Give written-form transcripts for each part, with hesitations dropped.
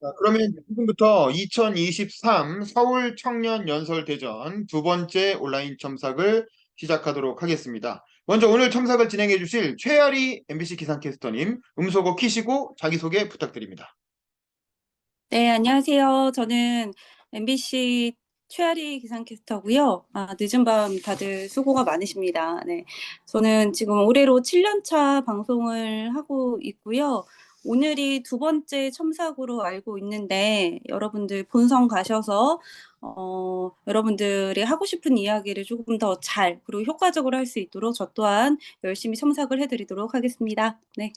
자, 그러면 지금부터 2023 서울 청년 연설대전 두 번째 온라인 첨삭을 시작하도록 하겠습니다. 먼저 오늘 첨삭을 진행해 주실 최아리 MBC 기상캐스터님, 음소거 키시고 자기소개 부탁드립니다. 네, 안녕하세요. 저는 MBC 최아리 기상캐스터고요. 늦은 밤 다들 수고가 많으십니다. 네, 저는 지금 올해로 7년 차 방송을 하고 있고요. 오늘이 두 번째 첨삭으로 알고 있는데 여러분들 본선 가셔서 여러분들이 하고 싶은 이야기를 조금 더 잘 그리고 효과적으로 할 수 있도록 저 또한 열심히 첨삭을 해드리도록 하겠습니다. 네.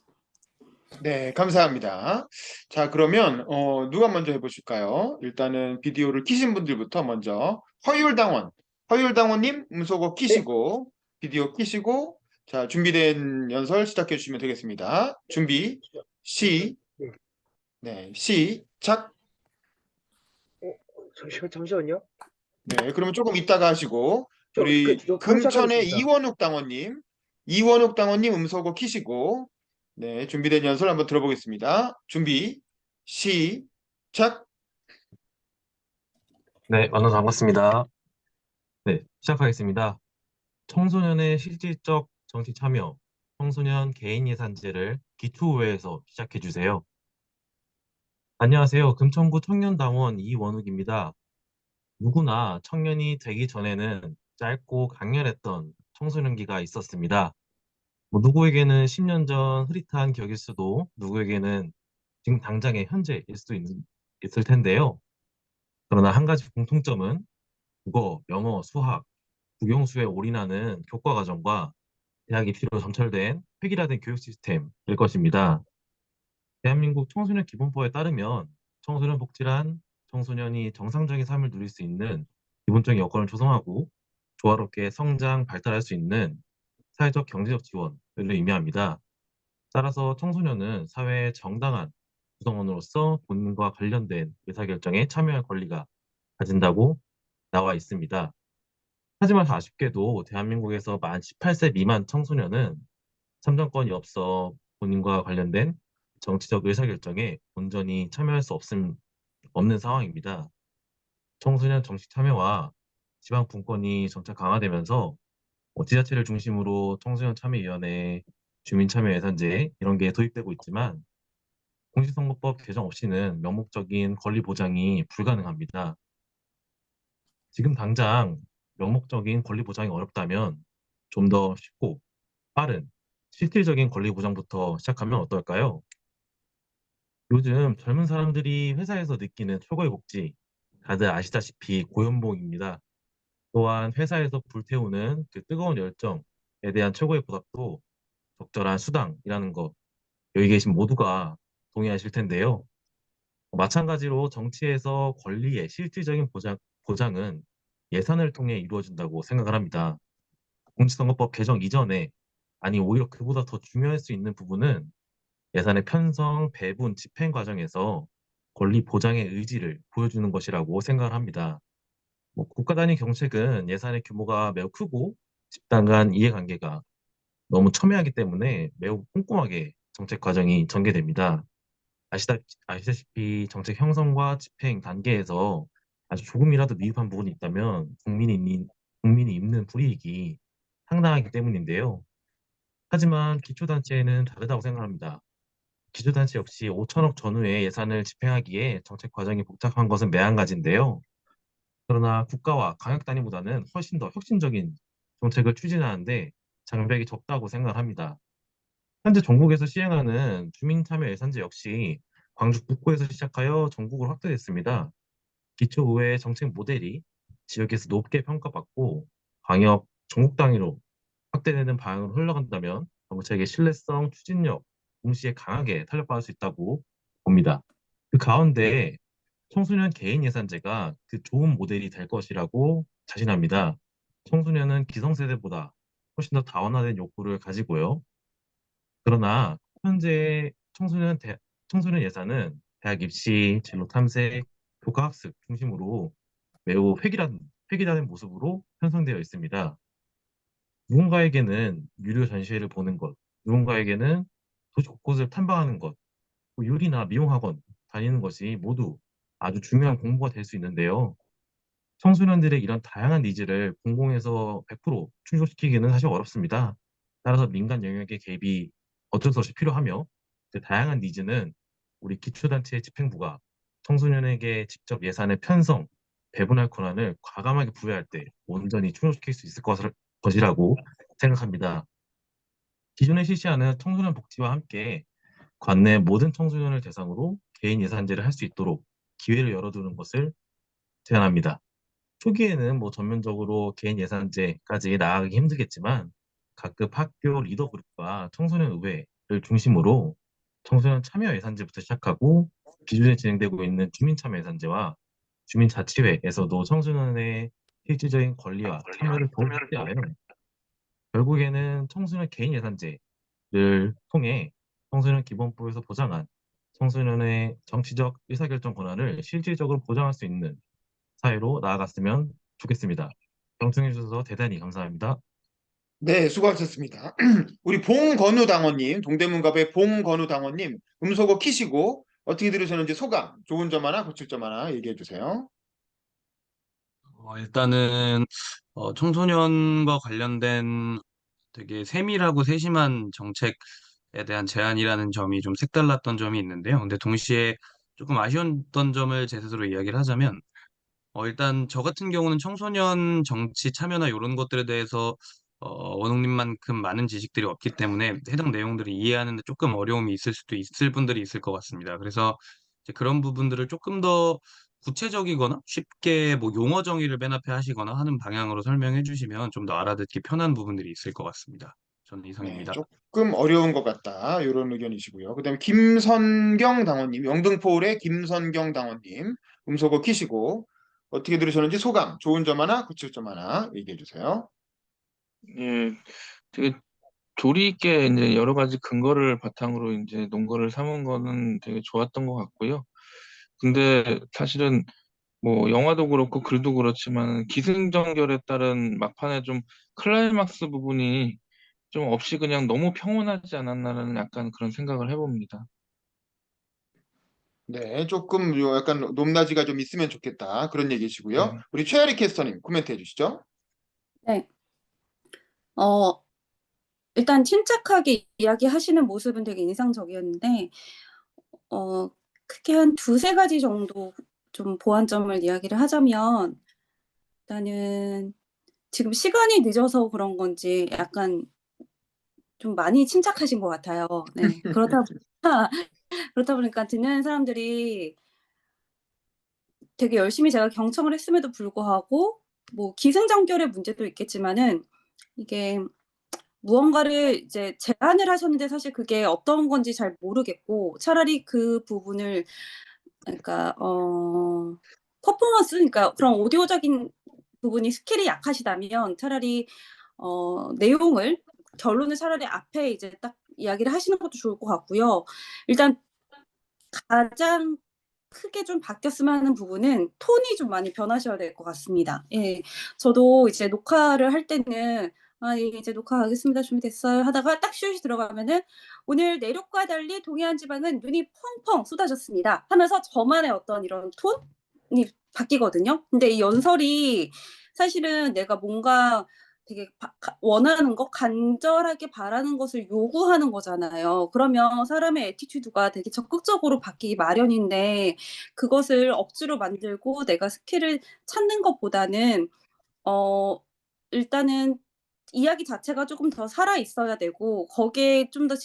네, 감사합니다. 자, 그러면 누가 먼저 해보실까요? 일단은 비디오를 키신 분들부터 먼저 허율당원님 음소거 네, 키시고 비디오 키시고 자, 준비된 연설 시작해 주시면 되겠습니다. 준비 네. 네, 시작. 잠시만요. 네, 그러면 조금 이따가 하시고 우리 저 바로 금천의 시작하겠습니다. 이원욱 당원님 음소거 키시고 네, 준비된 연설 한번 들어보겠습니다. 준비 시작. 네, 만나서 반갑습니다. 네, 시작하겠습니다. 청소년의 실질적 정치 참여, 청소년 개인 예산제를 기초의회에서 시작해 주세요. 안녕하세요. 금천구 청년당원 이원욱입니다. 누구나 청년이 되기 전에는 짧고 강렬했던 청소년기가 있었습니다. 누구에게는 10년 전 흐릿한 기억일 수도, 누구에게는 지금 당장의 현재일 수도 있을 텐데요. 그러나 한 가지 공통점은 국어, 영어, 수학, 국영수에 올인하는 교과 과정과 대학 입시로 점철된 획일화된 교육 시스템일 것입니다. 대한민국 청소년 기본법에 따르면 청소년 복지란 청소년이 정상적인 삶을 누릴 수 있는 기본적인 여건을 조성하고 조화롭게 성장, 발달할 수 있는 사회적 경제적 지원을 의미합니다. 따라서 청소년은 사회의 정당한 구성원으로서 본인과 관련된 의사결정에 참여할 권리가 가진다고 나와 있습니다. 하지만 아쉽게도 대한민국에서 만 18세 미만 청소년은 참정권이 없어 본인과 관련된 정치적 의사결정에 온전히 참여할 수 없는 상황입니다. 청소년 정치 참여와 지방 분권이 점차 강화되면서 지자체를 중심으로 청소년 참여위원회, 주민참여예산제 이런 게 도입되고 있지만 공직선거법 개정 없이는 명목적인 권리 보장이 불가능합니다. 지금 당장 명목적인 권리 보장이 어렵다면 좀 더 쉽고 빠른 실질적인 권리 보장부터 시작하면 어떨까요? 요즘 젊은 사람들이 회사에서 느끼는 최고의 복지, 다들 아시다시피 고연봉입니다. 또한 회사에서 불태우는 그 뜨거운 열정에 대한 최고의 보답도 적절한 수당이라는 것, 여기 계신 모두가 동의하실 텐데요. 마찬가지로 정치에서 권리의 실질적인 보장은 예산을 통해 이루어진다고 생각을 합니다. 공직선거법 개정 이전에, 아니 오히려 그보다 더 중요할 수 있는 부분은 예산의 편성, 배분, 집행 과정에서 권리 보장의 의지를 보여주는 것이라고 생각을 합니다. 국가 단위 정책은 예산의 규모가 매우 크고 집단 간 이해관계가 너무 첨예하기 때문에 매우 꼼꼼하게 정책 과정이 전개됩니다. 아시다시피 정책 형성과 집행 단계에서 아주 조금이라도 미흡한 부분이 있다면 국민이 입는 불이익이 상당하기 때문인데요. 하지만 기초단체는 다르다고 생각합니다. 기초단체 역시 5천억 전후의 예산을 집행하기에 정책 과정이 복잡한 것은 매한가지인데요. 그러나 국가와 광역 단위보다는 훨씬 더 혁신적인 정책을 추진하는데 장벽이 적다고 생각합니다. 현재 전국에서 시행하는 주민참여 예산제 역시 광주 북구에서 시작하여 전국으로 확대됐습니다. 기초의회 정책 모델이 지역에서 높게 평가받고 광역, 전국 단위로 확대되는 방향으로 흘러간다면 정책의 신뢰성, 추진력 동시에 강하게 탄력받을 수 있다고 봅니다. 그 가운데 청소년 개인 예산제가 그 좋은 모델이 될 것이라고 자신합니다. 청소년은 기성세대보다 훨씬 더 다원화된 욕구를 가지고요. 그러나 현재 청소년 예산은 대학 입시, 진로 탐색, 교과 학습 중심으로 매우 획일화된 모습으로 편성되어 있습니다. 누군가에게는 유료 전시회를 보는 것, 누군가에게는 도시 곳곳을 탐방하는 것, 뭐 요리나 미용학원 다니는 것이 모두 아주 중요한 공부가 될 수 있는데요. 청소년들의 이런 다양한 니즈를 공공에서 100% 충족시키기는 사실 어렵습니다. 따라서 민간 영역의 개입이 어쩔 수 없이 필요하며 그 다양한 니즈는 우리 기초단체 집행부가 청소년에게 직접 예산의 편성, 배분할 권한을 과감하게 부여할 때 온전히 충족시킬 수 있을 것이라고 생각합니다. 기존에 실시하는 청소년 복지와 함께 관내 모든 청소년을 대상으로 개인 예산제를 할 수 있도록 기회를 열어두는 것을 제안합니다. 초기에는 뭐 전면적으로 개인 예산제까지 나아가기 힘들겠지만 각급 학교 리더 그룹과 청소년 의회를 중심으로 청소년 참여 예산제부터 시작하고 기존에 진행되고 있는 주민 참여 예산제와 주민자치회에서도 청소년의 실질적인 권리와 참여를 더욱 확대하여 결국에는 청소년 개인 예산제를 통해 청소년 기본법에서 보장한 청소년의 정치적 의사결정 권한을 실질적으로 보장할 수 있는 사회로 나아갔으면 좋겠습니다. 경청해 주셔서 대단히 감사합니다. 네, 수고하셨습니다. 우리 봉건우 당원님, 동대문갑의 봉건우 당원님, 음소거 키시고 어떻게 들으셨는지 소감, 좋은 점 하나, 고칠 점 하나 얘기해 주세요. 일단은 청소년과 관련된 되게 세밀하고 세심한 정책에 대한 제안이라는 점이 좀 색달랐던 점이 있는데요. 근데 동시에 조금 아쉬웠던 점을 제 스스로 이야기를 하자면 일단 저 같은 경우는 청소년 정치 참여나 이런 것들에 대해서 원웅님만큼 많은 지식들이 없기 때문에 해당 내용들을 이해하는 데 조금 어려움이 있을 수도 있을 분들이 있을 것 같습니다. 그래서 이제 그런 부분들을 조금 더 구체적이거나 쉽게 뭐 용어 정의를 맨 앞에 하시거나 하는 방향으로 설명해 주시면 좀 더 알아듣기 편한 부분들이 있을 것 같습니다. 저는 네, 이상입니다. 조금 어려운 것 같다. 이런 의견이시고요. 그다음에 김선경 당원님, 영등포울의 김선경 당원님, 음소거 키시고 어떻게 들으셨는지 소감, 좋은 점 하나, 고칠 점 하나 얘기해 주세요. 예, 되게 조리 있게 이제 여러 가지 근거를 바탕으로 이제 논거를 삼은 거는 되게 좋았던 것 같고요. 근데 사실은 뭐 영화도 그렇고 글도 그렇지만 기승전결에 따른 막판에 좀 클라이막스 부분이 좀 없이 그냥 너무 평온하지 않았나라는 약간 그런 생각을 해봅니다. 네, 조금 약간 높낮이가 좀 있으면 좋겠다. 그런 얘기시고요. 네. 우리 최아리 캐스터님 코멘트 해주시죠. 네. 어, 일단 침착하게 이야기하시는 모습은 되게 인상적이었는데, 크게 한 두세 가지 정도 좀 보완점을 이야기를 하자면, 일단은 지금 시간이 늦어서 그런 건지 약간 좀 많이 침착하신 것 같아요. 네. 그렇다 보니까 듣는 사람들이 되게 열심히 제가 경청을 했음에도 불구하고, 뭐 기승전결의 문제도 있겠지만은, 이게 무언가를 이제 제안을 하셨는데 사실 그게 어떤 건지 잘 모르겠고, 차라리 그 부분을, 그러니까 퍼포먼스, 그러니까 그런 오디오적인 부분이 스킬이 약하시다면 차라리 내용을, 결론을 차라리 앞에 이제 딱 이야기를 하시는 것도 좋을 것 같고요. 일단 가장 크게 좀 바뀌었으면 하는 부분은 톤이 좀 많이 변하셔야 될 것 같습니다. 예. 저도 이제 녹화를 할 때는 예, 이제 녹화하겠습니다. 준비됐어요. 하다가 딱 슛이 들어가면은 오늘 내륙과 달리 동해안 지방은 눈이 펑펑 쏟아졌습니다. 하면서 저만의 어떤 이런 톤이 바뀌거든요. 근데 이 연설이 사실은 내가 뭔가 되게 원하는 거, 간절하게 바라는 것을 요구하는 거잖아요. 그러면 사람의 애티튜드가 되게 적극적으로 바뀌기 마련인데, 그것을 억지로 만들고 내가 스킬을 찾는 것보다는 어 일단은 이야기 자체가 조금 더 살아 있어야 되고, 거기에 좀 더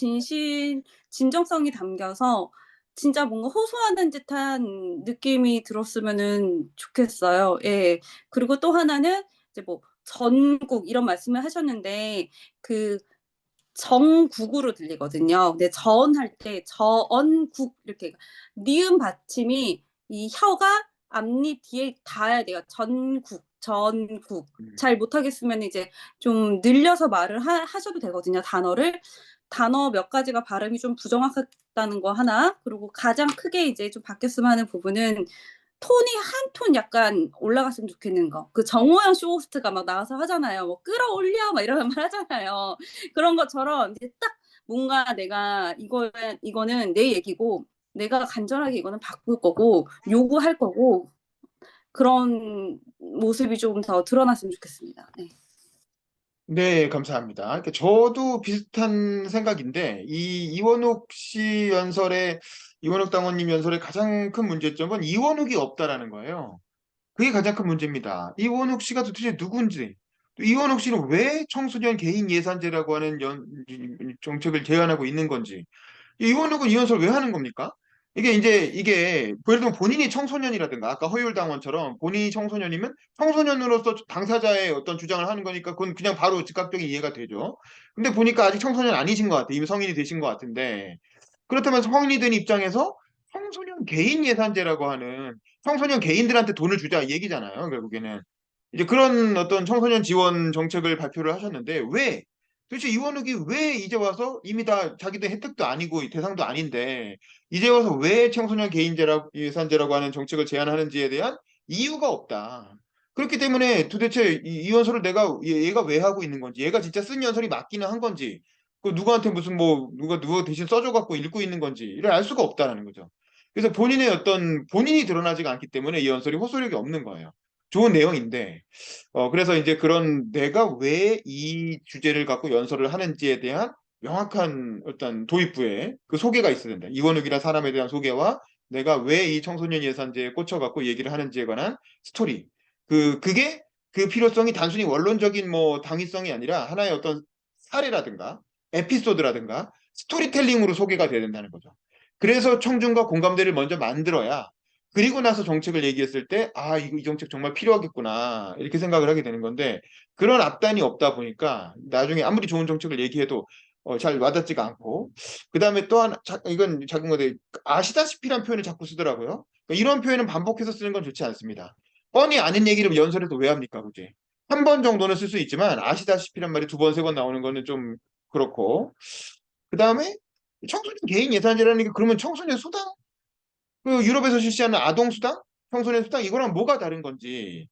진정성이 담겨서 진짜 뭔가 호소하는 듯한 느낌이 들었으면은 좋겠어요. 예. 그리고 또 하나는 이제 뭐 전국 이런 말씀을 하셨는데, 그 정국으로 들리거든요. 근데 전할 때 저언국 이렇게 니은 받침이 이 혀가 앞니 뒤에 닿아야 돼요. 전국, 전국. 잘 못하겠으면 이제 좀 늘려서 말을 하셔도 되거든요. 단어 몇 가지가 발음이 좀 부정확하다는 거 하나, 그리고 가장 크게 이제 좀 바뀌었으면 하는 부분은 톤이 한 톤 약간 올라갔으면 좋겠는 거. 그 정호영 쇼호스트가 막 나와서 하잖아요. 뭐 끌어올려 막 이런 말 하잖아요. 그런 것처럼 이제 딱 뭔가 내가 이거는 내 얘기고 내가 간절하게 이거는 바꿀 거고 요구할 거고 그런 모습이 조금 더 드러났으면 좋겠습니다. 네. 네, 감사합니다. 그러니까 저도 비슷한 생각인데, 이원욱 씨 연설의, 이원욱 당원님 연설의 가장 큰 문제점은 이원욱이 없다라는 거예요. 그게 가장 큰 문제입니다. 이원욱 씨가 도대체 누군지, 또 이원욱 씨는 왜 청소년 개인 예산제라고 하는 정책을 제안하고 있는 건지, 이원욱은 이 연설 왜 하는 겁니까? 이게 예를 들면 본인이 청소년이라든가 아까 허율 당원처럼 본인이 청소년이면 청소년으로서 당사자의 어떤 주장을 하는 거니까 그건 그냥 바로 즉각적인 이해가 되죠. 근데 보니까 아직 청소년 아니신 것 같아요. 이미 성인이 되신 것 같은데 그렇다면 성인이 된 입장에서 청소년 개인 예산제라고 하는 청소년 개인들한테 돈을 주자 이 얘기잖아요. 결국에는 이제 그런 어떤 청소년 지원 정책을 발표를 하셨는데 왜 도대체 이원욱이 왜 이제 와서 이미 다 자기들 혜택도 아니고 대상도 아닌데 이제 와서 왜 청소년 개인제라고 예산제라고 하는 정책을 제안하는지에 대한 이유가 없다. 그렇기 때문에 도대체 이 연설을 얘가 왜 하고 있는 건지 얘가 진짜 쓴 연설이 맞기는 한 건지 그 누구한테 무슨 뭐 누가 대신 써줘 갖고 읽고 있는 건지 이를 알 수가 없다라는 거죠. 그래서 본인의 어떤 본인이 드러나지가 않기 때문에 이 연설이 호소력이 없는 거예요. 좋은 내용인데 그래서 이제 그런 내가 왜 이 주제를 갖고 연설을 하는지에 대한 명확한 어떤 도입부에 그 소개가 있어야 된다. 이원욱이라는 사람에 대한 소개와 내가 왜 이 청소년 예산제에 꽂혀갖고 얘기를 하는지에 관한 스토리. 그게 그 필요성이 단순히 원론적인 뭐 당위성이 아니라 하나의 어떤 사례라든가 에피소드라든가 스토리텔링으로 소개가 돼야 된다는 거죠. 그래서 청중과 공감대를 먼저 만들어야 그리고 나서 정책을 얘기했을 때, 아, 이 정책 정말 필요하겠구나. 이렇게 생각을 하게 되는 건데, 그런 앞단이 없다 보니까, 나중에 아무리 좋은 정책을 얘기해도 잘 와닿지가 않고, 그 다음에 또 하나, 이건 작은 건데, 아시다시피란 표현을 자꾸 쓰더라고요. 그러니까 이런 표현은 반복해서 쓰는 건 좋지 않습니다. 뻔히 아는 얘기를 연설에서 왜 합니까, 그지? 한 번 정도는 쓸 수 있지만, 아시다시피란 말이 두 번, 세 번 나오는 거는 좀 그렇고, 그 다음에 청소년 개인 예산제라는 게 그러면 청소년 수당? 그 유럽에서 실시하는 아동수당? 청소년 수당? 이거랑 뭐가 다른 건지.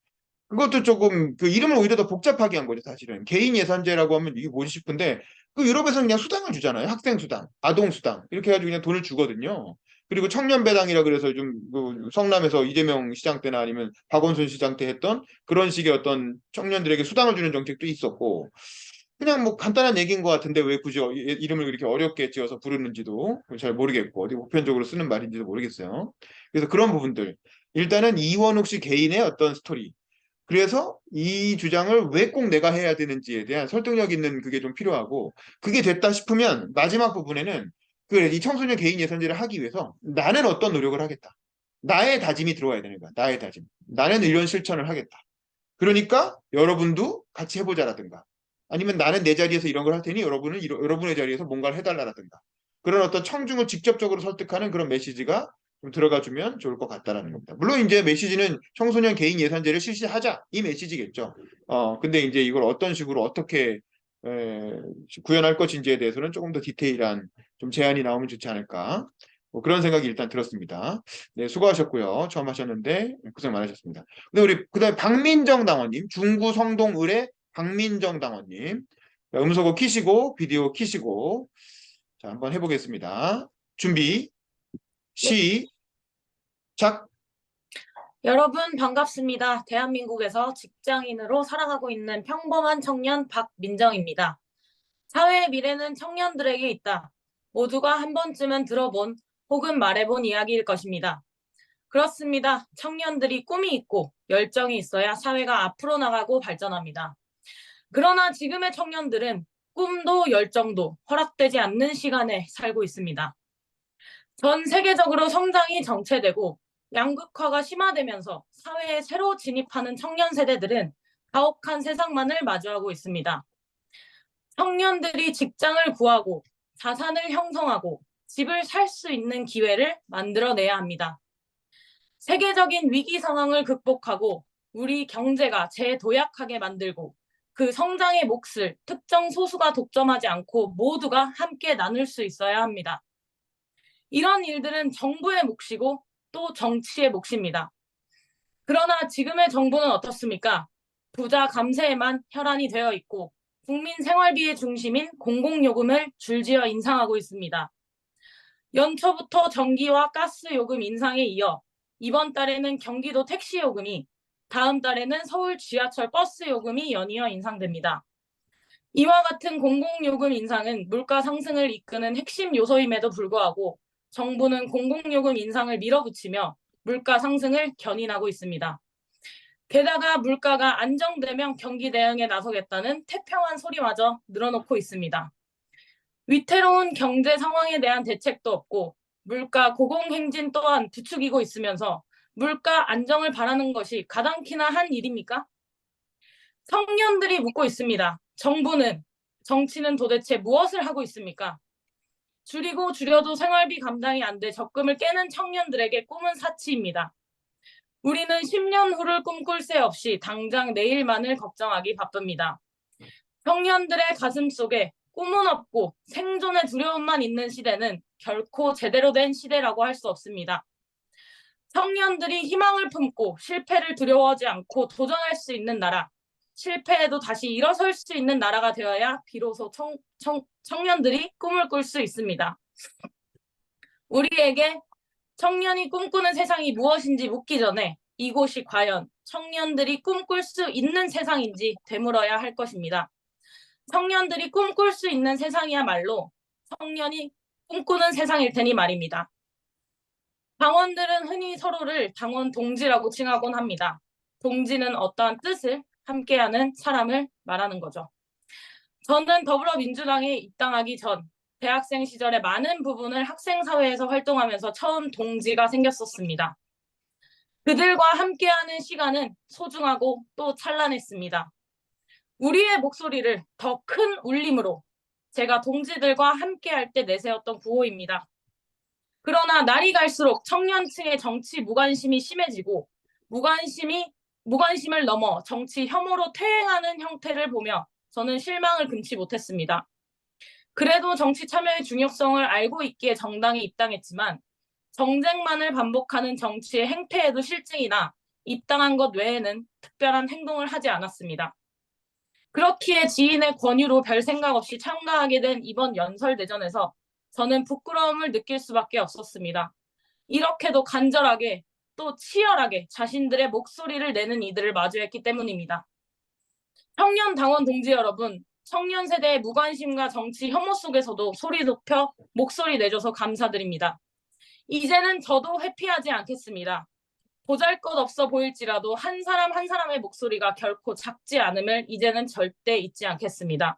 그것도 조금 그 이름을 오히려 더 복잡하게 한 거죠, 사실은. 개인 예산제라고 하면 이게 뭐지 싶은데 그 유럽에서는 그냥 수당을 주잖아요. 학생 수당, 아동 수당. 이렇게 해가지고 그냥 돈을 주거든요. 그리고 청년 배당이라 그래서 좀그 성남에서 이재명 시장 때나 아니면 박원순 시장 때 했던 그런 식의 어떤 청년들에게 수당을 주는 정책도 있었고 그냥 뭐 간단한 얘기인 것 같은데 왜 굳이 이름을 그렇게 어렵게 지어서 부르는지도 잘 모르겠고 어디 보편적으로 쓰는 말인지도 모르겠어요. 그래서 그런 부분들 일단은 이원욱 씨 개인의 어떤 스토리 그래서 이 주장을 왜 꼭 내가 해야 되는지에 대한 설득력 있는 그게 좀 필요하고 그게 됐다 싶으면 마지막 부분에는 이 청소년 개인 예산제를 하기 위해서 나는 어떤 노력을 하겠다. 나의 다짐이 들어와야 되는 거야. 나의 다짐. 나는 이런 실천을 하겠다. 그러니까 여러분도 같이 해보자라든가 아니면 나는 내 자리에서 이런 걸 할 테니 여러분은 여러분의 자리에서 뭔가를 해달라라든가 그런 어떤 청중을 직접적으로 설득하는 그런 메시지가 좀 들어가주면 좋을 것 같다라는 겁니다. 물론 이제 메시지는 청소년 개인 예산제를 실시하자 이 메시지겠죠. 근데 이제 이걸 어떤 식으로 어떻게 구현할 것인지에 대해서는 조금 더 디테일한 좀 제안이 나오면 좋지 않을까. 뭐 그런 생각이 일단 들었습니다. 네, 수고하셨고요. 처음 하셨는데 고생 많으셨습니다. 근데 우리 그다음에 박민정 당원님, 중구 성동을의 박민정 당원님, 음소거 키시고 비디오 키시고 자 한번 해보겠습니다. 준비 시작. 여러분 반갑습니다. 대한민국에서 직장인으로 살아가고 있는 평범한 청년 박민정입니다. 사회의 미래는 청년들에게 있다. 모두가 한 번쯤은 들어본 혹은 말해본 이야기일 것입니다. 그렇습니다. 청년들이 꿈이 있고 열정이 있어야 사회가 앞으로 나가고 발전합니다. 그러나 지금의 청년들은 꿈도 열정도 허락되지 않는 시간에 살고 있습니다. 전 세계적으로 성장이 정체되고 양극화가 심화되면서 사회에 새로 진입하는 청년 세대들은 가혹한 세상만을 마주하고 있습니다. 청년들이 직장을 구하고 자산을 형성하고 집을 살 수 있는 기회를 만들어내야 합니다. 세계적인 위기 상황을 극복하고 우리 경제가 재도약하게 만들고 그 성장의 몫을 특정 소수가 독점하지 않고 모두가 함께 나눌 수 있어야 합니다. 이런 일들은 정부의 몫이고 또 정치의 몫입니다. 그러나 지금의 정부는 어떻습니까? 부자 감세에만 혈안이 되어 있고 국민 생활비의 중심인 공공요금을 줄지어 인상하고 있습니다. 연초부터 전기와 가스 요금 인상에 이어 이번 달에는 경기도 택시 요금이, 다음 달에는 서울 지하철 버스 요금이 연이어 인상됩니다. 이와 같은 공공요금 인상은 물가 상승을 이끄는 핵심 요소임에도 불구하고 정부는 공공요금 인상을 밀어붙이며 물가 상승을 견인하고 있습니다. 게다가 물가가 안정되면 경기 대응에 나서겠다는 태평한 소리마저 늘어놓고 있습니다. 위태로운 경제 상황에 대한 대책도 없고 물가 고공행진 또한 부추기고 있으면서 물가 안정을 바라는 것이 가당키나 한 일입니까? 청년들이 묻고 있습니다. 정부는, 정치는 도대체 무엇을 하고 있습니까? 줄이고 줄여도 생활비 감당이 안 돼 적금을 깨는 청년들에게 꿈은 사치입니다. 우리는 10년 후를 꿈꿀 새 없이 당장 내일만을 걱정하기 바쁩니다. 청년들의 가슴 속에 꿈은 없고 생존의 두려움만 있는 시대는 결코 제대로 된 시대라고 할 수 없습니다. 청년들이 희망을 품고 실패를 두려워하지 않고 도전할 수 있는 나라, 실패해도 다시 일어설 수 있는 나라가 되어야 비로소 청년들이 꿈을 꿀 수 있습니다. 우리에게 청년이 꿈꾸는 세상이 무엇인지 묻기 전에 이곳이 과연 청년들이 꿈꿀 수 있는 세상인지 되물어야 할 것입니다. 청년들이 꿈꿀 수 있는 세상이야말로 청년이 꿈꾸는 세상일 테니 말입니다. 당원들은 흔히 서로를 당원 동지라고 칭하곤 합니다. 동지는 어떠한 뜻을 함께하는 사람을 말하는 거죠. 저는 더불어민주당에 입당하기 전 대학생 시절에 많은 부분을 학생사회에서 활동하면서 처음 동지가 생겼었습니다. 그들과 함께하는 시간은 소중하고 또 찬란했습니다. 우리의 목소리를 더 큰 울림으로 제가 동지들과 함께할 때 내세웠던 구호입니다. 그러나 날이 갈수록 청년층의 정치 무관심이 심해지고 무관심을 넘어 정치 혐오로 퇴행하는 형태를 보며 저는 실망을 금치 못했습니다. 그래도 정치 참여의 중요성을 알고 있기에 정당에 입당했지만 정쟁만을 반복하는 정치의 행태에도 실증이나 입당한 것 외에는 특별한 행동을 하지 않았습니다. 그렇기에 지인의 권유로 별 생각 없이 참가하게 된 이번 연설대전에서 저는 부끄러움을 느낄 수밖에 없었습니다. 이렇게도 간절하게 또 치열하게 자신들의 목소리를 내는 이들을 마주했기 때문입니다. 청년 당원 동지 여러분, 청년 세대의 무관심과 정치 혐오 속에서도 소리 높여 목소리 내줘서 감사드립니다. 이제는 저도 회피하지 않겠습니다. 보잘것없어 보일지라도 한 사람 한 사람의 목소리가 결코 작지 않음을 이제는 절대 잊지 않겠습니다.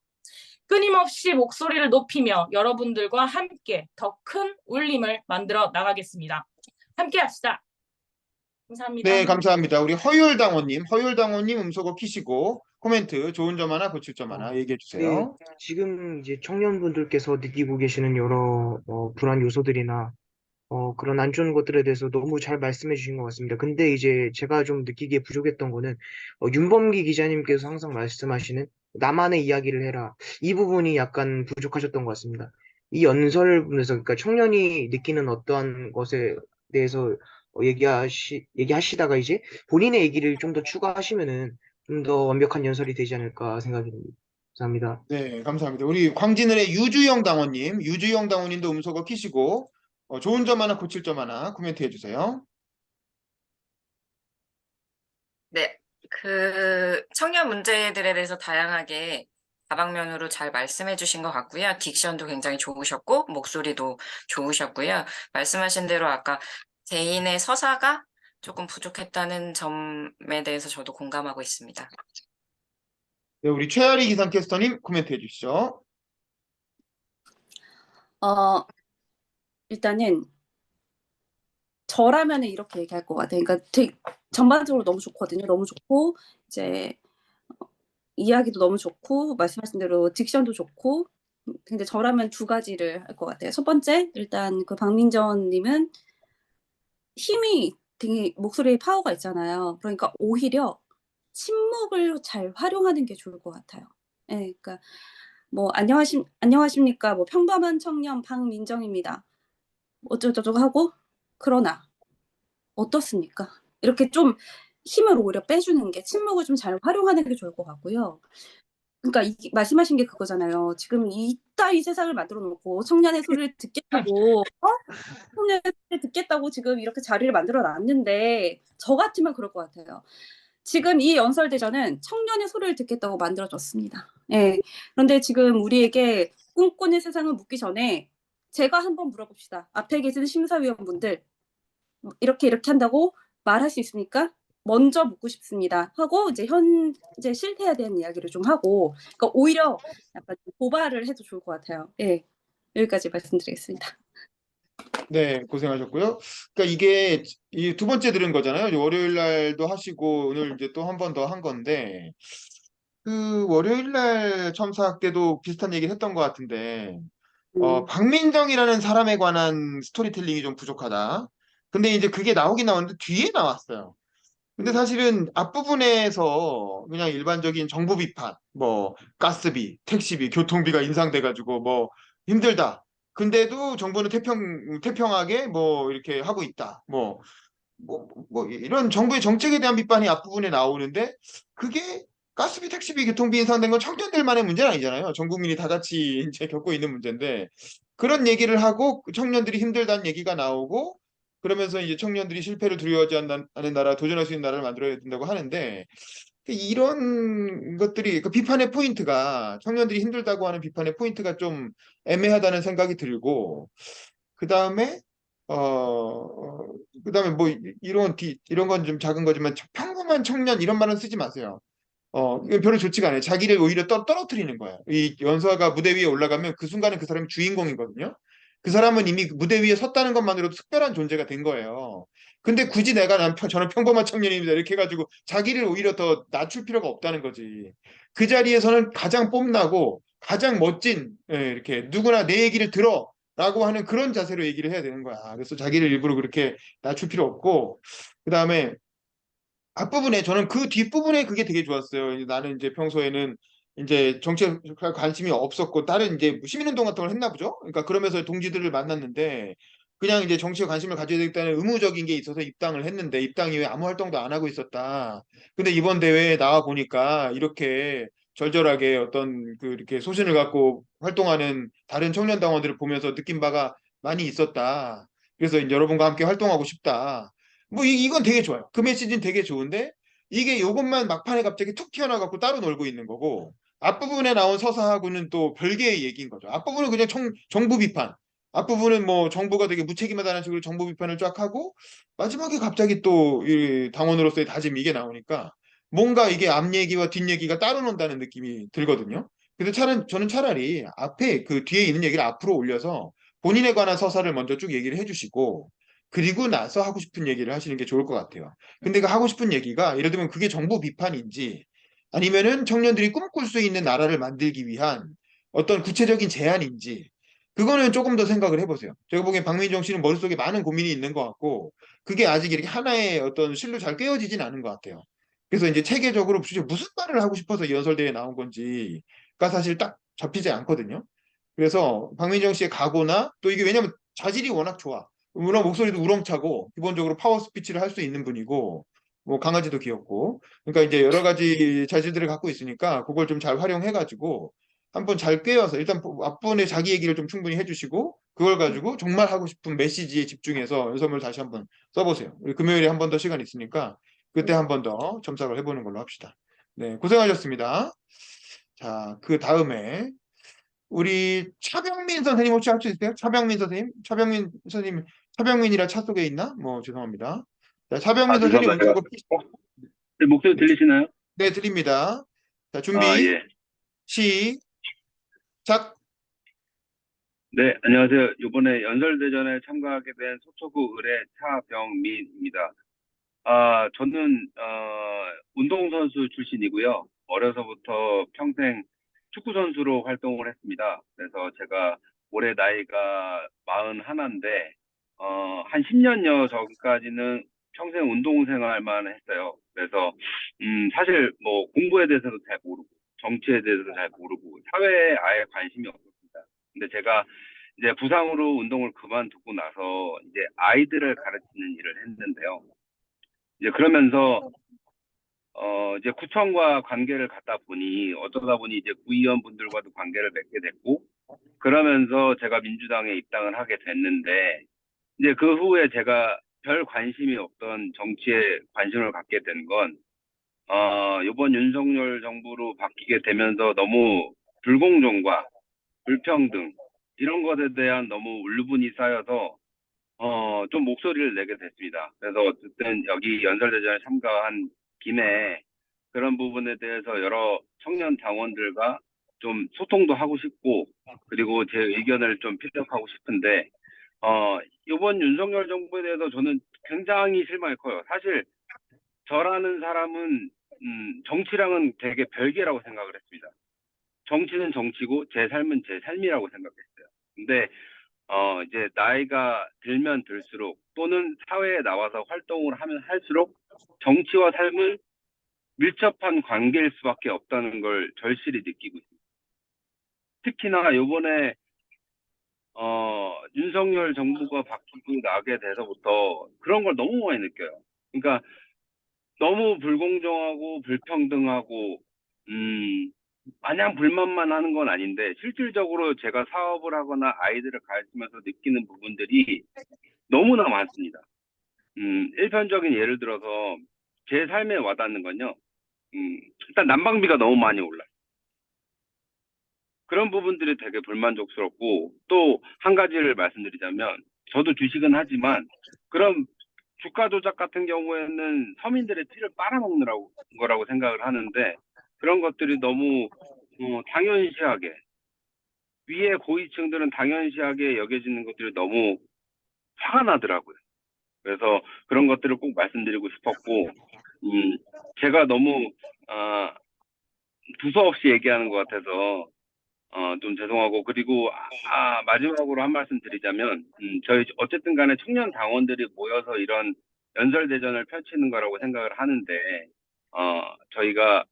끊임없이 목소리를 높이며 여러분들과 함께 더 큰 울림을 만들어 나가겠습니다. 함께 합시다. 감사합니다. 네, 감사합니다. 우리 허율당원님 음소거 키시고 코멘트 좋은 점 하나 고칠 점 하나 얘기해 주세요. 지금 이제 청년분들께서 느끼고 계시는 여러 불안 요소들이나 그런 안 좋은 것들에 대해서 너무 잘 말씀해 주신 것 같습니다. 근데 이제 제가 좀 느끼기에 부족했던 거는 윤범기 기자님께서 항상 말씀하시는 나만의 이야기를 해라. 이 부분이 약간 부족하셨던 것 같습니다. 이 연설문에서 그러니까 청년이 느끼는 어떠한 것에 대해서 얘기하시다가 이제 본인의 얘기를 좀 더 추가하시면은 좀 더 완벽한 연설이 되지 않을까 생각이 듭니다. 감사합니다. 네, 감사합니다. 우리 광진을의 유주영 당원님도 음소거 키시고 좋은 점 하나 고칠 점 하나 코멘트 해주세요. 네, 청년 문제들에 대해서 다양하게 다방면으로 잘 말씀해 주신 것 같고요. 딕션도 굉장히 좋으셨고, 목소리도 좋으셨고요. 말씀하신 대로 아까 개인의 서사가 조금 부족했다는 점에 대해서 저도 공감하고 있습니다. 네, 우리 최아리 기상캐스터님 코멘트 해주시죠. 일단은 저라면 이렇게 얘기할 것 같아요. 그러니까 전반적으로 너무 좋거든요. 너무 좋고 이제 이야기도 너무 좋고 말씀하신 대로 딕션도 좋고 근데 저라면 두 가지를 할 것 같아요. 첫 번째, 일단 그 박민정님은 힘이 되게 목소리에 파워가 있잖아요. 그러니까 오히려 침묵을 잘 활용하는 게 좋을 것 같아요. 예, 그러니까 뭐 안녕하십니까, 뭐 평범한 청년 박민정입니다. 어쩌고저쩌고 하고 그러나 어떻습니까? 이렇게 좀 힘을 오히려 빼주는 게 침묵을 좀 잘 활용하는 게 좋을 것 같고요. 그러니까 말씀하신 게 그거잖아요. 지금 이따위 세상을 만들어 놓고 청년의 소리를 듣겠다고, 청년의 소리를 듣겠다고 지금 이렇게 자리를 만들어 놨는데, 저 같으면 그럴 것 같아요. 지금 이 연설대전은 청년의 소리를 듣겠다고 만들어졌습니다. 예. 그런데 지금 우리에게 꿈꾸는 세상을 묻기 전에 제가 한번 물어봅시다. 앞에 계신 심사위원분들, 이렇게 한다고 말할 수 있습니까? 먼저 묻고 싶습니다. 하고 이제 현재 실태에 대한 이야기를 좀 하고, 그러니까 오히려 약간 고발을 해도 좋을 것 같아요. 예, 여기까지 말씀드리겠습니다. 네, 고생하셨고요. 그러니까 이게 이 두 번째 들은 거잖아요. 월요일 날도 하시고 오늘 이제 또 한 번 더 한 건데 그 월요일 날 첨삭 때도 비슷한 얘기를 했던 것 같은데 박민정이라는 사람에 관한 스토리텔링이 좀 부족하다. 근데 이제 그게 나오긴 나왔는데 뒤에 나왔어요. 근데 사실은 앞부분에서 그냥 일반적인 정부 비판, 뭐 가스비, 택시비, 교통비가 인상돼가지고 뭐 힘들다. 근데도 정부는 태평하게 뭐 이렇게 하고 있다. 뭐 이런 정부의 정책에 대한 비판이 앞부분에 나오는데 그게 가스비, 택시비, 교통비 인상된 건 청년들만의 문제는 아니잖아요. 전 국민이 다 같이 이제 겪고 있는 문제인데 그런 얘기를 하고 청년들이 힘들다는 얘기가 나오고 그러면서 이제 청년들이 실패를 두려워하지 않는 나라, 도전할 수 있는 나라를 만들어야 된다고 하는데 이런 것들이 그 비판의 포인트가 청년들이 힘들다고 하는 비판의 포인트가 좀 애매하다는 생각이 들고 그다음에 그다음에 뭐 이런 건 좀 작은 거지만 평범한 청년 이런 말은 쓰지 마세요. 이건 별로 좋지가 않아요. 자기를 오히려 떨어뜨리는 거야. 이 연서가 무대 위에 올라가면 그 순간에 그 사람이 주인공이거든요. 그 사람은 이미 그 무대 위에 섰다는 것만으로도 특별한 존재가 된 거예요. 근데 굳이 저는 평범한 청년입니다. 이렇게 해가지고 자기를 오히려 더 낮출 필요가 없다는 거지. 그 자리에서는 가장 뽐나고 가장 멋진, 이렇게 누구나 내 얘기를 들어. 라고 하는 그런 자세로 얘기를 해야 되는 거야. 그래서 자기를 일부러 그렇게 낮출 필요 없고, 그 다음에 앞부분에 저는 그 뒷부분에 그게 되게 좋았어요. 나는 이제 평소에는 이제 정치에 관심이 없었고 다른 이제 시민운동 같은 걸 했나 보죠. 그러니까 그러면서 동지들을 만났는데 그냥 이제 정치에 관심을 가져야 되겠다는 의무적인 게 있어서 입당을 했는데 입당 이후에 아무 활동도 안 하고 있었다. 근데 이번 대회에 나와 보니까 이렇게 절절하게 어떤 그 이렇게 소신을 갖고 활동하는 다른 청년 당원들을 보면서 느낀 바가 많이 있었다. 그래서 이제 여러분과 함께 활동하고 싶다. 뭐 이건 되게 좋아요. 그 메시지는 되게 좋은데 이게 요것만 막판에 갑자기 툭 튀어나와갖고 따로 놀고 있는 거고 앞부분에 나온 서사하고는 또 별개의 얘기인 거죠. 앞부분은 그냥 정부 비판. 앞부분은 뭐 정부가 되게 무책임하다는 식으로 정부 비판을 쫙 하고 마지막에 갑자기 또 이 당원으로서의 다짐 이게 나오니까 뭔가 이게 앞 얘기와 뒷 얘기가 따로 논다는 느낌이 들거든요. 그래서 저는 차라리 앞에 그 뒤에 있는 얘기를 앞으로 올려서 본인에 관한 서사를 먼저 쭉 얘기를 해주시고 그리고 나서 하고 싶은 얘기를 하시는 게 좋을 것 같아요. 근데 그 하고 싶은 얘기가 예를 들면 그게 정부 비판인지 아니면은 청년들이 꿈꿀 수 있는 나라를 만들기 위한 어떤 구체적인 제안인지 그거는 조금 더 생각을 해보세요. 제가 보기엔 박민정 씨는 머릿속에 많은 고민이 있는 것 같고 그게 아직 이렇게 하나의 어떤 실로 잘 꿰어지진 않은 것 같아요. 그래서 이제 체계적으로 무슨 말을 하고 싶어서 이 연설대회에 나온 건지가 사실 딱 잡히지 않거든요. 그래서 박민정 씨의 각오나 또 이게 왜냐면 자질이 워낙 좋아. 물론 목소리도 우렁차고 기본적으로 파워 스피치를 할 수 있는 분이고 뭐 강아지도 귀엽고 그러니까 이제 여러 가지 자질들을 갖고 있으니까 그걸 좀 잘 활용해 가지고 한번 잘 꿰어서 일단 앞부분에 자기 얘기를 좀 충분히 해주시고 그걸 가지고 정말 하고 싶은 메시지에 집중해서 연설문을 다시 한번 써보세요. 우리 금요일에 한 번 더 시간 있으니까 그때 한 번 더 첨삭을 해보는 걸로 합시다. 네, 고생하셨습니다. 자, 그 다음에 우리 차병민 선생님 혹시 할 수 있으세요? 차병민 선생님? 차병민 선생님, 차병민이라 차 속에 있나? 뭐 죄송합니다. 자, 차병민 선생님 죄송합니다. 음성고 제 목소리 들리시나요? 네, 드립니다. 자, 아, 준비, 예. 시작. 네, 안녕하세요. 이번에 연설대전에 참가하게 된 서초구 의뢰 차병민입니다. 저는, 운동선수 출신이고요. 어려서부터 평생 축구선수로 활동을 했습니다. 그래서 제가 올해 나이가 41인데, 한 10년여 전까지는 평생 운동생활만 했어요. 그래서, 사실 뭐 공부에 대해서도 잘 모르고, 정치에 대해서도 잘 모르고, 사회에 아예 관심이 없었습니다. 근데 제가 이제 부상으로 운동을 그만두고 나서 이제 아이들을 가르치는 일을 했는데요. 이제 그러면서 이제 구청과 관계를 갖다 보니 어쩌다 보니 이제 구의원분들과도 관계를 맺게 됐고 그러면서 제가 민주당에 입당을 하게 됐는데 이제 그 후에 제가 별 관심이 없던 정치에 관심을 갖게 된 건 이번 윤석열 정부로 바뀌게 되면서 너무 불공정과 불평등 이런 것에 대한 너무 울분이 쌓여서 좀 목소리를 내게 됐습니다. 그래서 어쨌든 여기 연설대전에 참가한 김에 그런 부분에 대해서 여러 청년 당원들과 좀 소통도 하고 싶고 그리고 제 의견을 좀 피력하고 싶은데 이번 윤석열 정부에 대해서 저는 굉장히 실망이 커요. 사실 저라는 사람은 정치랑은 되게 별개라고 생각을 했습니다. 정치는 정치고 제 삶은 제 삶이라고 생각했어요. 근데 이제 나이가 들면 들수록 또는 사회에 나와서 활동을 하면 할수록 정치와 삶은 밀접한 관계일 수밖에 없다는 걸 절실히 느끼고 있습니다. 특히나 요번에 윤석열 정부가 바뀌고 나게 돼서부터 그런 걸 너무 많이 느껴요. 그러니까 너무 불공정하고 불평등하고 마냥 불만만 하는 건 아닌데 실질적으로 제가 사업을 하거나 아이들을 가르치면서 느끼는 부분들이 너무나 많습니다. 일편적인 예를 들어서 제 삶에 와닿는 건요. 일단 난방비가 너무 많이 올라요. 그런 부분들이 되게 불만족스럽고 또 한 가지를 말씀드리자면 저도 주식은 하지만 그런 주가 조작 같은 경우에는 서민들의 피를 빨아먹느라고 거라고 생각을 하는데 그런 것들이 너무 당연시하게 위에 고위층들은 당연시하게 여겨지는 것들이 너무 화가 나더라고요. 그래서 그런 것들을 꼭 말씀드리고 싶었고 제가 너무 두서없이 얘기하는 것 같아서 좀 죄송하고 그리고 마지막으로 한 말씀 드리자면 저희 어쨌든 간에 청년 당원들이 모여서 이런 연설대전을 펼치는 거라고 생각을 하는데 저희가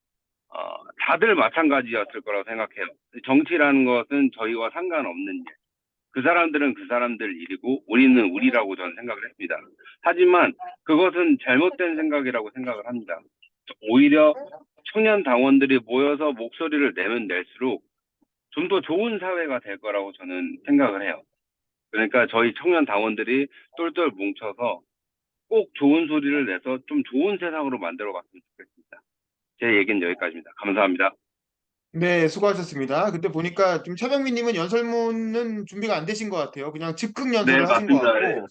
다들 마찬가지였을 거라고 생각해요. 정치라는 것은 저희와 상관없는 일. 그 사람들은 그 사람들 일이고 우리는 우리라고 저는 생각을 했습니다. 하지만 그것은 잘못된 생각이라고 생각을 합니다. 오히려 청년 당원들이 모여서 목소리를 내면 낼수록 좀 더 좋은 사회가 될 거라고 저는 생각을 해요. 그러니까 저희 청년 당원들이 똘똘 뭉쳐서 꼭 좋은 소리를 내서 좀 좋은 세상으로 만들어 갔으면 좋겠습니다. 제 얘기는 여기까지입니다. 감사합니다. 네, 수고하셨습니다. 근데 보니까 좀 차병민님은 연설문은 준비가 안 되신 것 같아요. 그냥 즉흥 네, 연설을 하신 것 맞습니다. 같고,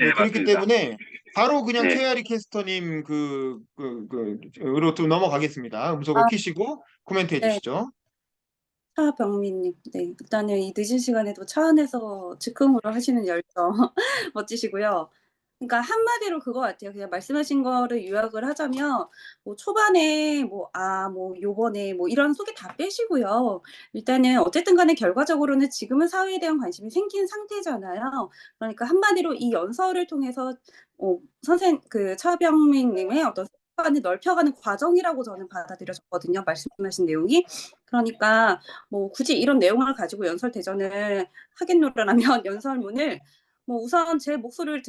네, 그렇기 맞습니다. 때문에 바로 그냥 네. 최아리 캐스터님 으로 좀 넘어가겠습니다. 음성을 아, 키시고 코멘트 네, 해주시죠. 차병민님. 네, 일단은 이 늦은 시간에도 차 안에서 즉흥으로 하시는 열정 멋지시고요. 그러니까 한마디로 그거 같아요. 그냥 말씀하신 거를 요약을 하자면 뭐 초반에 뭐 요번에 뭐 이런 소개 다 빼시고요. 일단은 어쨌든 간에 결과적으로는 지금은 사회에 대한 관심이 생긴 상태잖아요. 그러니까 한마디로 이 연설을 통해서 차병민 님의 어떤 세계관을 넓혀가는 과정이라고 저는 받아들여졌거든요. 말씀하신 내용이. 그러니까 뭐 굳이 이런 내용을 가지고 연설 대전을 하겠노라면 연설문을 우선 제 목소리를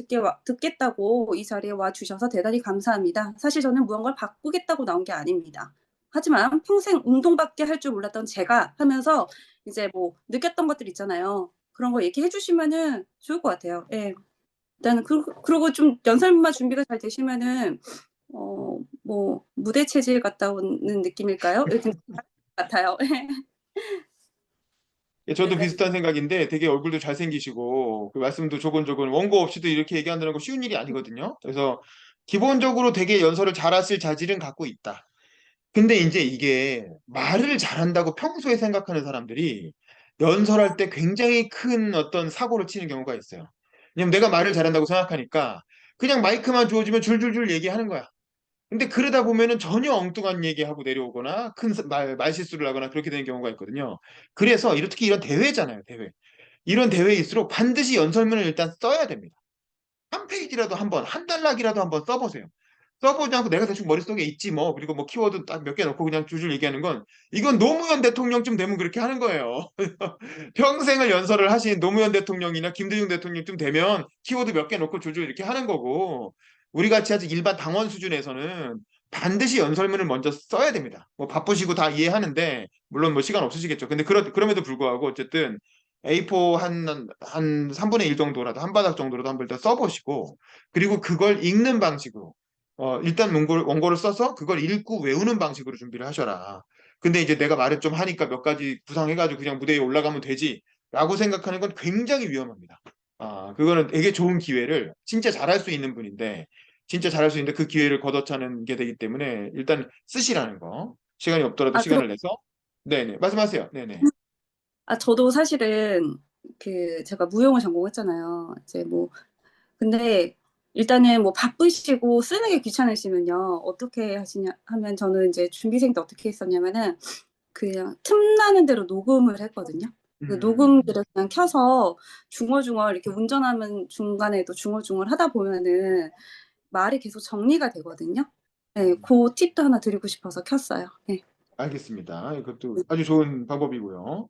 듣겠다고 이 자리에 와 주셔서 대단히 감사합니다. 사실 저는 무언가를 바꾸겠다고 나온 게 아닙니다. 하지만 평생 운동밖에 할 줄 몰랐던 제가 하면서 이제 느꼈던 것들 있잖아요. 그런 거 얘기해 주시면은 좋을 것 같아요. 예. 일단은 그리고 좀 연설문만 준비가 잘 되시면은 무대 체질 갔다 오는 느낌일까요? 이렇게 같아요. 예, 저도 네. 비슷한 생각인데 되게 얼굴도 잘생기시고 그 말씀도 조곤조곤 원고 없이도 이렇게 얘기한다는 거 쉬운 일이 아니거든요. 그래서 기본적으로 되게 연설을 잘하실 자질은 갖고 있다. 근데 이제 이게 말을 잘한다고 평소에 생각하는 사람들이 연설할 때 굉장히 큰 어떤 사고를 치는 경우가 있어요. 왜냐면 내가 말을 잘한다고 생각하니까 그냥 마이크만 주어지면 줄줄줄 얘기하는 거야. 근데 그러다 보면은 전혀 엉뚱한 얘기하고 내려오거나 큰 말실수를 하거나 그렇게 되는 경우가 있거든요. 그래서 특히 이런 대회잖아요, 대회. 이런 대회일수록 반드시 연설문을 일단 써야 됩니다. 한 페이지라도 한번, 한 단락이라도 한번 써보세요. 써보지 않고 내가 대충 머릿속에 있지 뭐, 그리고 뭐 키워드 딱 몇 개 넣고 그냥 줄줄 얘기하는 건 이건 노무현 대통령쯤 되면 그렇게 하는 거예요. 평생을 연설을 하신 노무현 대통령이나 김대중 대통령쯤 되면 키워드 몇 개 넣고 줄줄 이렇게 하는 거고 우리 같이 아직 일반 당원 수준에서는 반드시 연설문을 먼저 써야 됩니다. 뭐 바쁘시고 다 이해하는데 물론 뭐 시간 없으시겠죠. 근데 그럼에도 불구하고 어쨌든 A4 한 3분의 1 정도라도 한 바닥 정도라도 한번 일단 써보시고 그리고 그걸 읽는 방식으로 일단 원고를 써서 그걸 읽고 외우는 방식으로 준비를 하셔라. 근데 이제 내가 말을 좀 하니까 몇 가지 구상해가지고 그냥 무대에 올라가면 되지라고 생각하는 건 굉장히 위험합니다. 그거는 되게 좋은 기회를 진짜 잘할 수 있는 분인데 진짜 잘할 수 있는데 그 기회를 걷어차는 게 되기 때문에 일단 쓰시라는 거. 시간이 없더라도 그리고 시간을 내서. 네네. 말씀하세요. 네네. 저도 사실은 제가 무용을 전공했잖아요. 이제 뭐 근데 일단은 뭐 바쁘시고 쓰는 게 귀찮으시면요. 어떻게 하시냐 하면 저는 이제 준비생 때 어떻게 했었냐면은 그냥 틈나는 대로 녹음을 했거든요. 그 녹음기를 그냥 켜서 중얼중얼 이렇게 운전하면 중간에도 중얼중얼 하다 보면은 말이 계속 정리가 되거든요. 네, 그 팁도 하나 드리고 싶어서 켰어요. 네. 알겠습니다. 이것도 아주 좋은 방법이고요.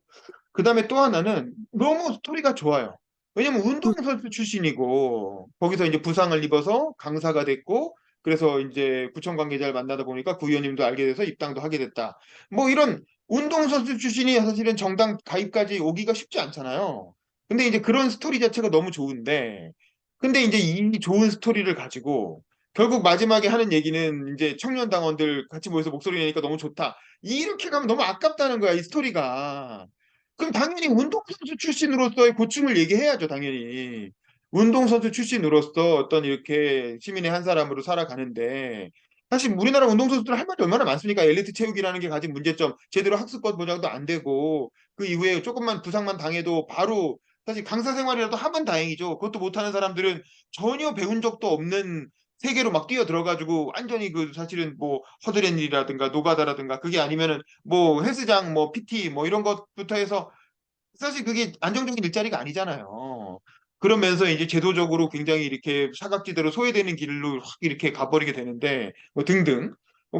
그 다음에 또 하나는 너무 스토리가 좋아요. 왜냐면 운동선수 출신이고 거기서 이제 부상을 입어서 강사가 됐고 그래서 이제 구청 관계자를 만나다 보니까 구의원님도 알게 돼서 입당도 하게 됐다. 뭐 이런 운동선수 출신이 사실은 정당 가입까지 오기가 쉽지 않잖아요. 근데 이제 그런 스토리 자체가 너무 좋은데 근데 이제 이 좋은 스토리를 가지고 결국 마지막에 하는 얘기는 이제 청년 당원들 같이 모여서 목소리 내니까 너무 좋다. 이렇게 가면 너무 아깝다는 거야, 이 스토리가. 그럼 당연히 운동선수 출신으로서의 고충을 얘기해야죠, 당연히. 운동선수 출신으로서 어떤 이렇게 시민의 한 사람으로 살아가는데, 사실 우리나라 운동선수들 할 말이 얼마나 많습니까? 엘리트 체육이라는 게 가진 문제점, 제대로 학습권 보장도 안 되고, 그 이후에 조금만 부상만 당해도 바로, 사실 강사 생활이라도 하면 다행이죠. 그것도 못하는 사람들은 전혀 배운 적도 없는 세계로 막 뛰어 들어가지고 완전히 그 사실은 뭐 허드렛 일이라든가 노가다라든가 그게 아니면은 뭐 헬스장 뭐 PT 뭐 이런 것부터 해서 사실 그게 안정적인 일자리가 아니잖아요. 그러면서 이제 제도적으로 굉장히 이렇게 사각지대로 소외되는 길로 확 이렇게 가버리게 되는데 뭐 등등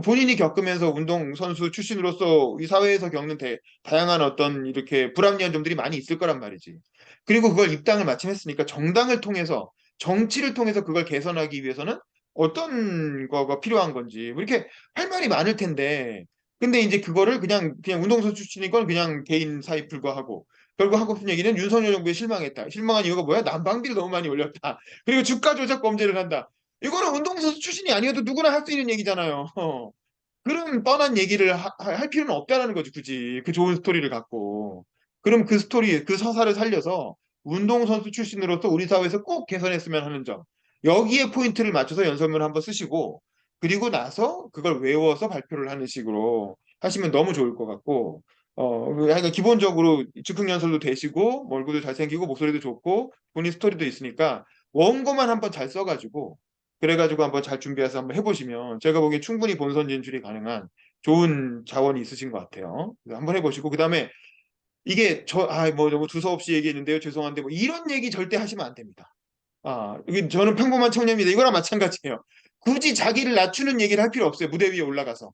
본인이 겪으면서 운동선수 출신으로서 이 사회에서 겪는 다양한 어떤 이렇게 불합리한 점들이 많이 있을 거란 말이지. 그리고 그걸 입당을 마침 했으니까 정당을 통해서 정치를 통해서 그걸 개선하기 위해서는 어떤 거가 필요한 건지 뭐 이렇게 할 말이 많을 텐데 근데 이제 그거를 그냥 운동선수 출신이건 그냥 개인 사에 불과하고 결국 하고 싶은 얘기는 윤석열 정부에 실망했다. 실망한 이유가 뭐야? 난방비를 너무 많이 올렸다. 그리고 주가 조작 범죄를 한다. 이거는 운동선수 출신이 아니어도 누구나 할 수 있는 얘기잖아요. 그런 뻔한 얘기를 할 필요는 없다라는 거지, 굳이. 그 좋은 스토리를 갖고. 그럼 그 스토리, 그 서사를 살려서 운동선수 출신으로서 우리 사회에서 꼭 개선했으면 하는 점. 여기에 포인트를 맞춰서 연설문을 한번 쓰시고, 그리고 나서 그걸 외워서 발표를 하는 식으로 하시면 너무 좋을 것 같고, 하여간 기본적으로 즉흥연설도 되시고, 뭐 얼굴도 잘생기고, 목소리도 좋고, 본인 스토리도 있으니까 원고만 한번 잘 써가지고, 그래가지고 한번 잘 준비해서 한번 해보시면 제가 보기엔 충분히 본선 진출이 가능한 좋은 자원이 있으신 것 같아요. 그래서 한번 해보시고 그 다음에 이게 뭐 너무 두서없이 얘기했는데요. 죄송한데 뭐 이런 얘기 절대 하시면 안 됩니다. 이게 저는 평범한 청년입니다. 이거랑 마찬가지예요. 굳이 자기를 낮추는 얘기를 할 필요 없어요. 무대 위에 올라가서.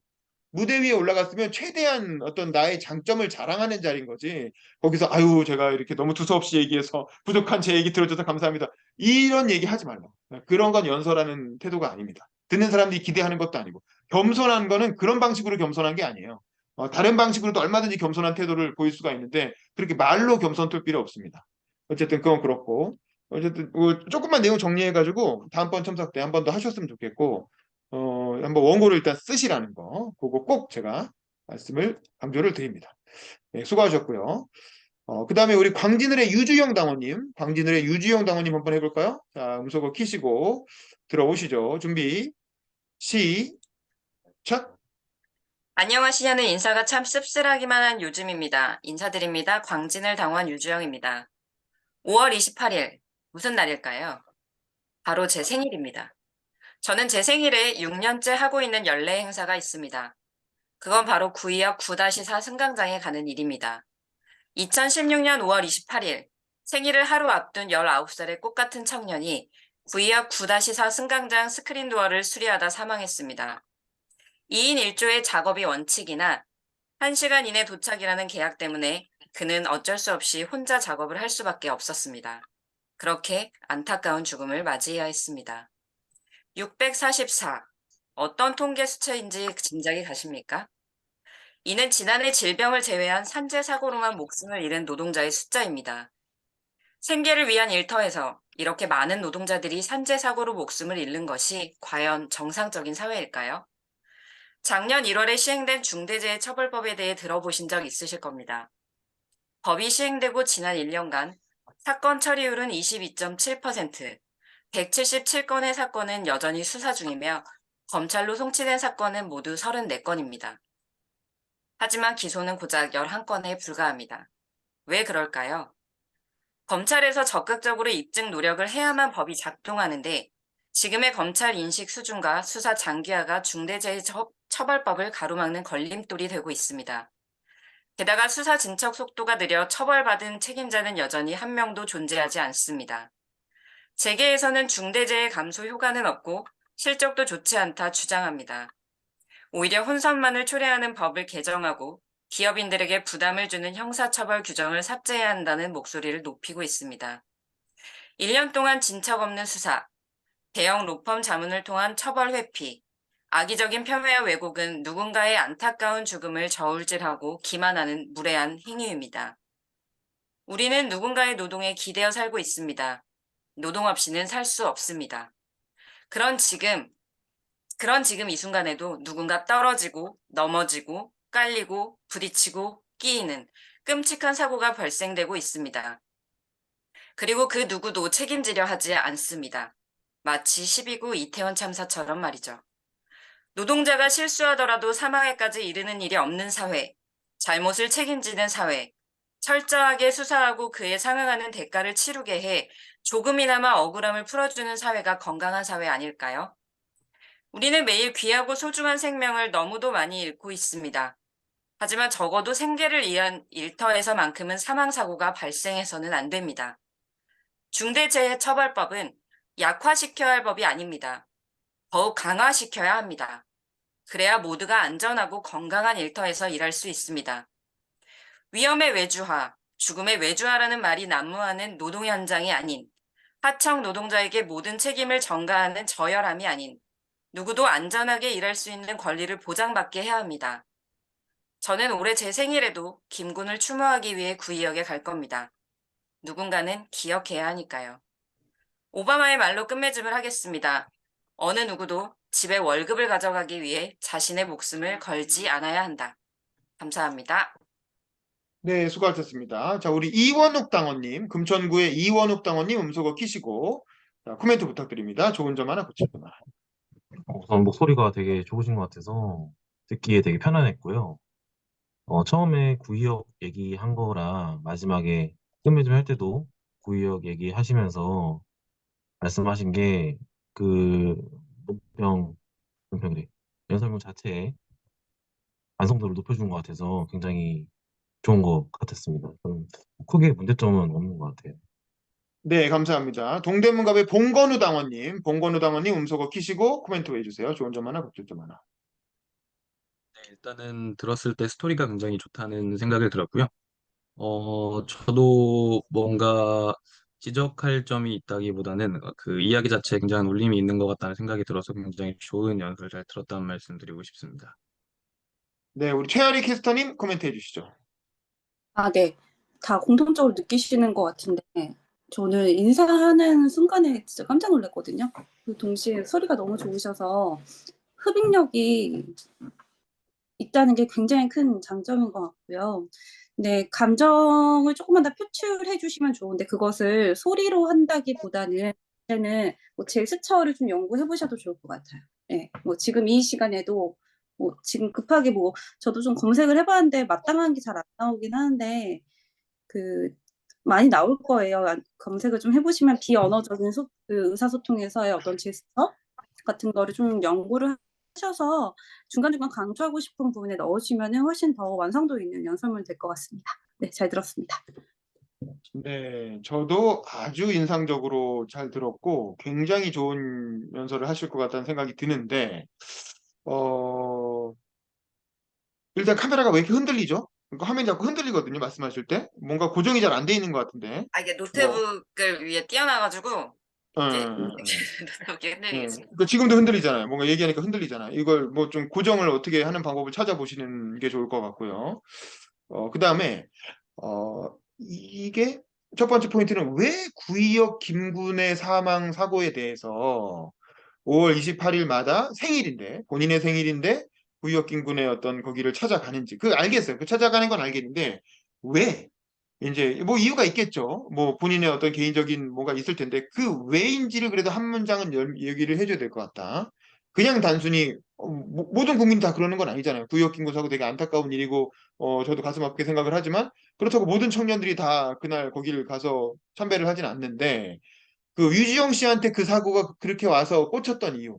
무대 위에 올라갔으면 최대한 어떤 나의 장점을 자랑하는 자리인 거지. 거기서 아유 제가 이렇게 너무 두서없이 얘기해서 부족한 제 얘기 들어줘서 감사합니다. 이런 얘기 하지 말라. 그런 건 연설하는 태도가 아닙니다. 듣는 사람들이 기대하는 것도 아니고 겸손한 거는 그런 방식으로 겸손한 게 아니에요. 다른 방식으로도 얼마든지 겸손한 태도를 보일 수가 있는데 그렇게 말로 겸손 툴 필요 없습니다. 어쨌든 그건 그렇고 어쨌든 조금만 내용 정리해가지고 다음번 첨삭 때 한 번 더 하셨으면 좋겠고 한번 원고를 일단 쓰시라는 거, 그거 꼭 제가 말씀을 강조를 드립니다. 네, 수고하셨고요. 그 다음에 우리 광진을의 유주영 당원님, 광진을의 유주영 당원님 한번 해볼까요? 자, 음소거 키시고 들어오시죠. 준비, 시작. 안녕하시냐는 인사가 참 씁쓸하기만 한 요즘입니다. 인사드립니다. 광진을 당원 유주영입니다. 5월 28일, 무슨 날일까요? 바로 제 생일입니다. 저는 제 생일에 6년째 하고 있는 연례 행사가 있습니다. 그건 바로 구의역 9-4 승강장에 가는 일입니다. 2016년 5월 28일, 생일을 하루 앞둔 19살의 꽃같은 청년이 구의역 9-4 승강장 스크린 도어를 수리하다 사망했습니다. 2인 1조의 작업이 원칙이나 1시간 이내 도착이라는 계약 때문에 그는 어쩔 수 없이 혼자 작업을 할 수밖에 없었습니다. 그렇게 안타까운 죽음을 맞이해야 했습니다. 644. 어떤 통계 수치인지 짐작이 가십니까? 이는 지난해 질병을 제외한 산재 사고로만 목숨을 잃은 노동자의 숫자입니다. 생계를 위한 일터에서 이렇게 많은 노동자들이 산재 사고로 목숨을 잃는 것이 과연 정상적인 사회일까요? 작년 1월에 시행된 중대재해처벌법에 대해 들어보신 적 있으실 겁니다. 법이 시행되고 지난 1년간 사건 처리율은 22.7%, 177건의 사건은 여전히 수사 중이며 검찰로 송치된 사건은 모두 34건입니다. 하지만 기소는 고작 11건에 불과합니다. 왜 그럴까요? 검찰에서 적극적으로 입증 노력을 해야만 법이 작동하는데 지금의 검찰 인식 수준과 수사 장기화가 중대재해처벌법을 가로막는 걸림돌이 되고 있습니다. 게다가 수사 진척 속도가 느려 처벌받은 책임자는 여전히 한 명도 존재하지 않습니다. 재계에서는 중대재해 감소 효과는 없고 실적도 좋지 않다 주장합니다. 오히려 혼선만을 초래하는 법을 개정하고 기업인들에게 부담을 주는 형사처벌 규정을 삭제해야 한다는 목소리를 높이고 있습니다. 1년 동안 진척 없는 수사, 대형 로펌 자문을 통한 처벌 회피, 악의적인 폄훼와 왜곡은 누군가의 안타까운 죽음을 저울질하고 기만하는 무례한 행위입니다. 우리는 누군가의 노동에 기대어 살고 있습니다. 노동 없이는 살 수 없습니다. 그런 지금 이 순간에도 누군가 떨어지고 넘어지고 깔리고 부딪히고 끼이는 끔찍한 사고가 발생되고 있습니다. 그리고 그 누구도 책임지려 하지 않습니다. 마치 12구 이태원 참사처럼 말이죠. 노동자가 실수하더라도 사망에까지 이르는 일이 없는 사회, 잘못을 책임지는 사회, 철저하게 수사하고 그에 상응하는 대가를 치르게 해 조금이나마 억울함을 풀어주는 사회가 건강한 사회 아닐까요? 우리는 매일 귀하고 소중한 생명을 너무도 많이 잃고 있습니다. 하지만 적어도 생계를 위한 일터에서만큼은 사망사고가 발생해서는 안 됩니다. 중대재해처벌법은 약화시켜야 할 법이 아닙니다. 더욱 강화시켜야 합니다. 그래야 모두가 안전하고 건강한 일터에서 일할 수 있습니다. 위험의 외주화, 죽음의 외주화라는 말이 난무하는 노동 현장이 아닌, 하청 노동자에게 모든 책임을 전가하는 저열함이 아닌, 누구도 안전하게 일할 수 있는 권리를 보장받게 해야 합니다. 저는 올해 제 생일에도 김군을 추모하기 위해 구의역에 갈 겁니다. 누군가는 기억해야 하니까요. 오바마의 말로 끝맺음을 하겠습니다. 어느 누구도 집에 월급을 가져가기 위해 자신의 목숨을 걸지 않아야 한다. 감사합니다. 네, 수고하셨습니다. 자, 우리 이원욱 당원님, 금천구의 이원욱 당원님 음소거 키시고 자, 코멘트 부탁드립니다. 좋은 점 하나, 고칠 점 하나. 우선 목소리가 되게 좋으신 것 같아서 듣기에 되게 편안했고요. 처음에 구의역 얘기한 거랑 마지막에 끝맺음 할 때도 구의역 얘기하시면서 말씀하신 게 그 논평이래. 연설문 자체에 완성도를 높여준 것 같아서 굉장히 좋은 것 같았습니다. 저는 크게 문제점은 없는 것 같아요. 네, 감사합니다. 동대문갑의 봉건우 당원님 음소거 키시고 코멘트 해주세요. 좋은 점 하나, 고칠 점 하나. 일단은 들었을 때 스토리가 굉장히 좋다는 생각을 들었고요. 저도 뭔가 지적할 점이 있다기보다는 그 이야기 자체에 굉장한 울림이 있는 것 같다는 생각이 들어서 굉장히 좋은 연설 잘 들었다는 말씀 드리고 싶습니다. 네, 우리 최아리 캐스터님 코멘트 해주시죠. 네. 다 공통적으로 느끼시는 것 같은데 저는 인사하는 순간에 진짜 깜짝 놀랐거든요. 그 동시에 소리가 너무 좋으셔서 흡입력이 있다는 게 굉장히 큰 장점인 것 같고요. 네, 감정을 조금만 더 표출해 주시면 좋은데 그것을 소리로 한다기보다는 이제는 뭐 제스처를 좀 연구해 보셔도 좋을 것 같아요. 네, 뭐 지금 이 시간에도 뭐 지금 급하게 뭐 저도 좀 검색을 해봤는데 마땅한 게 잘 안 나오긴 하는데 그 많이 나올 거예요. 검색을 좀 해보시면 비언어적인 그 의사소통에서의 어떤 제스처 같은 거를 좀 연구를 하셔서 중간중간 강조하고 싶은 부분에 넣으시면 훨씬 더 완성도 있는 연설문이 될 것 같습니다. 네, 잘 들었습니다. 네, 저도 아주 인상적으로 잘 들었고 굉장히 좋은 연설을 하실 것 같다는 생각이 드는데 일단 카메라가 왜 이렇게 흔들리죠? 그러니까 화면이 자꾸 흔들리거든요, 말씀하실 때. 뭔가 고정이 잘 안 돼 있는 것 같은데. 이게 노트북을 위에 띄워놔가지고 이제 예. 속이 예. 흔들리겠습니다. 그 지금도 흔들리잖아요. 뭔가 얘기하니까 흔들리잖아요. 이걸 뭐 좀 고정을 어떻게 하는 방법을 찾아보시는 게 좋을 것 같고요. 그다음에 이게 첫 번째 포인트는 왜 구이역 김군의 사망 사고에 대해서 5월 28일마다 생일인데 본인의 생일인데 구이역 김군의 어떤 거기를 찾아가는지 그 알겠어요. 그 찾아가는 건 알겠는데 왜 이제 뭐 이유가 있겠죠. 뭐 본인의 어떤 개인적인 뭐가 있을 텐데 그 왜인지를 그래도 한 문장은 얘기를 해줘야 될 것 같다. 그냥 단순히 모든 국민이 다 그러는 건 아니잖아요. 구역 긴구 사고 되게 안타까운 일이고 저도 가슴 아프게 생각을 하지만 그렇다고 모든 청년들이 다 그날 거기를 가서 참배를 하진 않는데 그 유지영 씨한테 그 사고가 그렇게 와서 꽂혔던 이유.